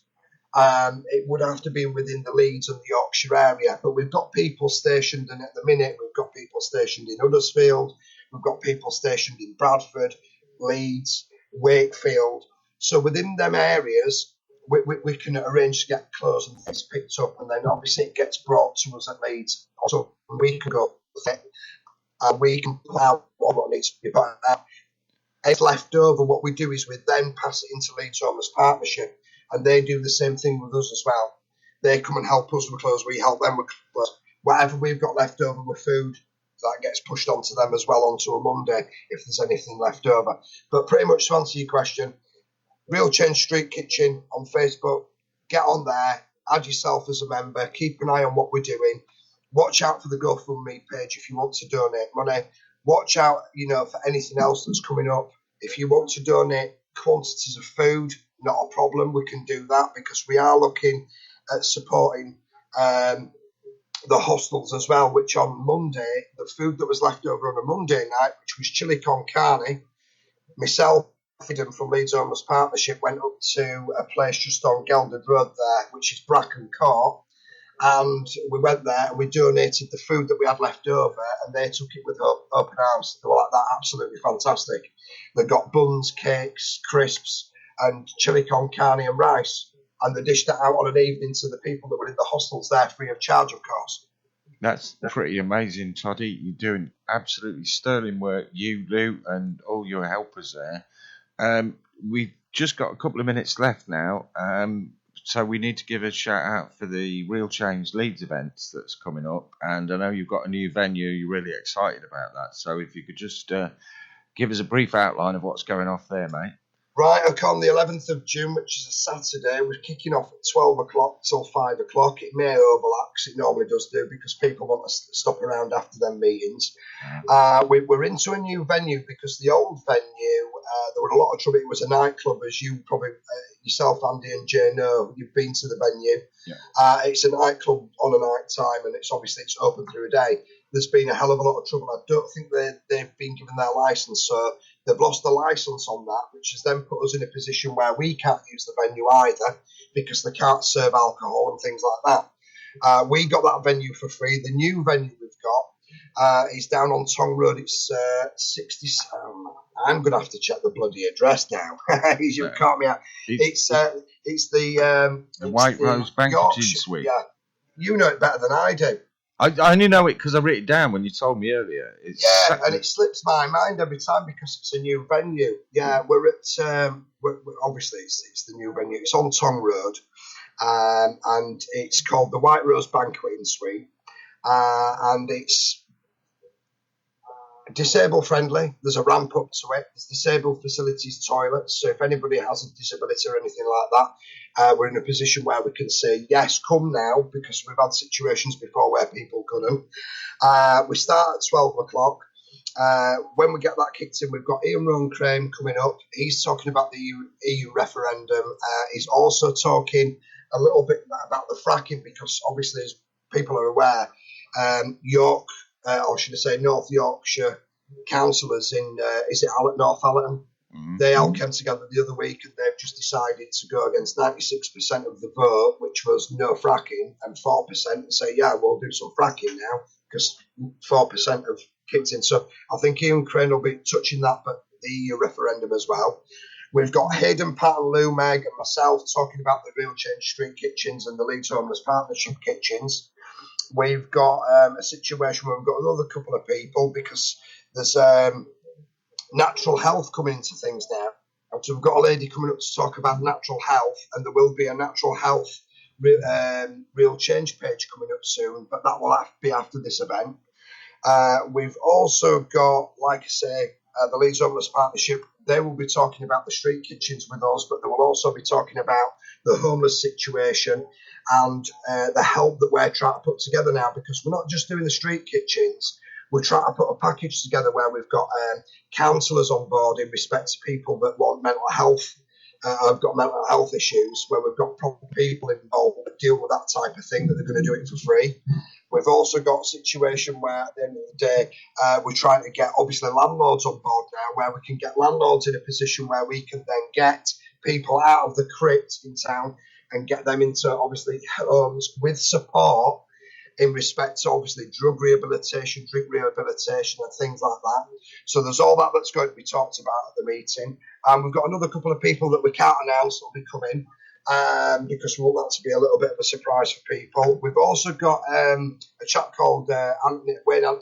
It would have to be within the Leeds and the Yorkshire area, but we've got people stationed, and at the minute we've got people stationed in Huddersfield, we've got people stationed in Bradford, Leeds, Wakefield. So within them areas, we can arrange to get clothes and things picked up, and then obviously it gets brought to us at Leeds. Also, we can go with it, and we can put out what needs to be put out. If left over, what we do is we then pass it into Leeds Homeless Partnership, and they do the same thing with us as well. They come and help us with clothes, we help them with clothes. Whatever we've got left over with food, that gets pushed onto them as well onto a Monday if there's anything left over. But pretty much to answer your question, Real Change Street Kitchen on Facebook, get on there, add yourself as a member, keep an eye on what we're doing. Watch out for the GoFundMe page if you want to donate money. Watch out, for anything else that's coming up. If you want to donate quantities of food, not a problem, we can do that, because we are looking at supporting the hostels as well, which on Monday, the food that was left over on a Monday night, which was chili con carne, myself from Leeds Homeless Partnership went up to a place just on Gelded Road there, which is Bracken Court, and we went there and we donated the food that we had left over, and they took it with open arms. They were like, that absolutely fantastic. They got buns, cakes, crisps, and chili con carne and rice, and they dished that out on an evening to the people that were in the hostels there, free of charge, of course. That's pretty amazing, Toddy. You're doing absolutely sterling work, you, Lou, and all your helpers there. We've just got a couple of minutes left now. so we need to give a shout out for the Real Change Leeds event that's coming up, and I know you've got a new venue. You're really excited about that. So if you could just give us a brief outline of what's going off there, mate. Right, okay, on the 11th of June, which is a Saturday, we're kicking off at 12 o'clock till 5 o'clock. It may overlap, because it normally does do, because people want to stop around after their meetings. We're into a new venue, because the old venue, there were a lot of trouble. It was a nightclub, as you probably, yourself, Andy and Jay know. You've been to the venue. Yeah. It's a nightclub on a night time, and it's open through a day. There's been a hell of a lot of trouble. I don't think they've been given their licence, so they've lost the licence on that, which has then put us in a position where we can't use the venue either, because they can't serve alcohol and things like that. We got that venue for free. The new venue we've got is down on Tong Road. It's 67. I'm going to have to check the bloody address now. You caught me out. It's the White Rose Banqueting Suite. Yeah, you know it better than I do. I only know it because I wrote it down when you told me earlier. And it slips my mind every time because it's a new venue. Yeah, we're at, obviously it's the new venue. It's on Tong Road, and it's called the White Rose Banqueting Suite, and it's disabled friendly. There's a ramp up to it. There's disabled facilities toilets, so if anybody has a disability or anything like that, we're in a position where we can say, yes, come now, because we've had situations before where people couldn't. We start at 12 o'clock. When we get that kicked in, we've got Ian Rowan Crane coming up. He's talking about the EU referendum. He's also talking a little bit about the fracking, because obviously, as people are aware, York, or should I say North Yorkshire councillors in, North Allerton? Mm-hmm. They all came together the other week, and they've just decided to go against 96% of the vote, which was no fracking, and 4% and say, yeah, we'll do some fracking now, because 4% have kicked in. So I think Ian Crane will be touching that, but the EU referendum as well. We've got Hayden, Pat and Lou, Meg and myself talking about the Real Change Street Kitchens and the Leeds Homeless Partnership Kitchens. We've got a situation where we've got another couple of people, because there's natural health coming into things now. And so we've got a lady coming up to talk about natural health, and there will be a natural health Real Change page coming up soon, but that will have to be after this event. We've also got, like I say, the Leeds Homeless Partnership. They will be talking about the street kitchens with us, but they will also be talking about the homeless situation and the help that we're trying to put together now, because we're not just doing the street kitchens. We're trying to put a package together where we've got counsellors on board in respect to people that want mental health, have got mental health issues, where we've got proper people involved that deal with that type of thing, that they're going to do it for free. We've also got a situation where at the end of the day, we're trying to get obviously landlords on board now, where we can get landlords in a position where we can then get people out of the crypt in town and get them into obviously homes with support in respect to obviously drug rehabilitation, drink rehabilitation and things like that. So there's all that that's going to be talked about at the meeting. And we've got another couple of people that we can't announce that will be coming, because we want that to be a little bit of a surprise for people. We've also got a chap called Anthony Wayne Abel,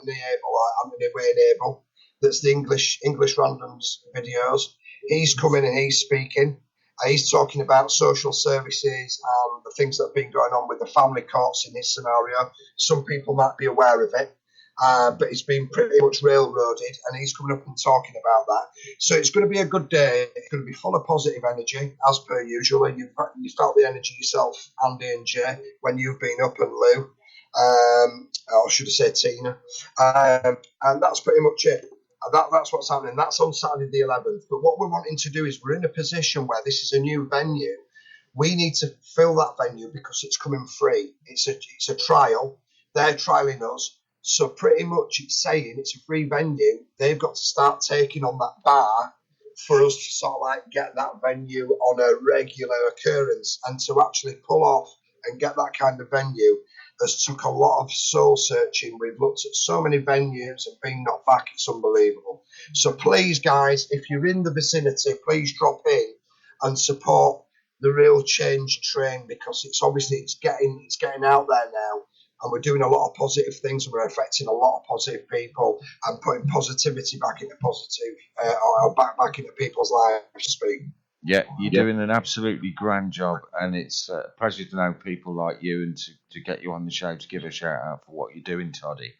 that's the English Randoms videos. He's coming and he's speaking. He's talking about social services and the things that have been going on with the family courts in his scenario. Some people might be aware of it, but it's been pretty much railroaded, and he's coming up and talking about that. So it's going to be a good day. It's going to be full of positive energy, as per usual. You felt the energy yourself, Andy and Jay, when you've been up, and Lou, or should I say Tina. And that's pretty much it. That's what's happening. That's on Saturday the 11th. But what we're wanting to do is, we're in a position where this is a new venue. We need to fill that venue because it's coming free. It's a trial. They're trialing us. So pretty much it's saying it's a free venue. They've got to start taking on that bar for us to sort of like get that venue on a regular occurrence, and to actually pull off and get that kind of venue has took a lot of soul searching. We've looked at so many venues and been knocked back. It's unbelievable. So please, guys, if you're in the vicinity, please drop in and support the Real Change train, because it's getting out there now, and we're doing a lot of positive things, and we're affecting a lot of positive people and putting positivity back into positive, or back into people's lives, to speak. Yeah, you're doing an absolutely grand job, and it's a pleasure to know people like you and to get you on the show to give a shout out for what you're doing, Toddy.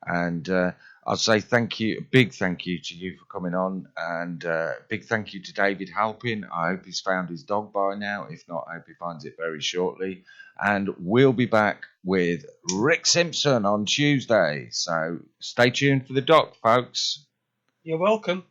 And I'll say thank you, a big thank you to you for coming on, and big thank you to David Halpin. I hope he's found his dog by now. If not, I hope he finds it very shortly. And we'll be back with Rick Simpson on Tuesday. So stay tuned for the doc, folks. You're welcome.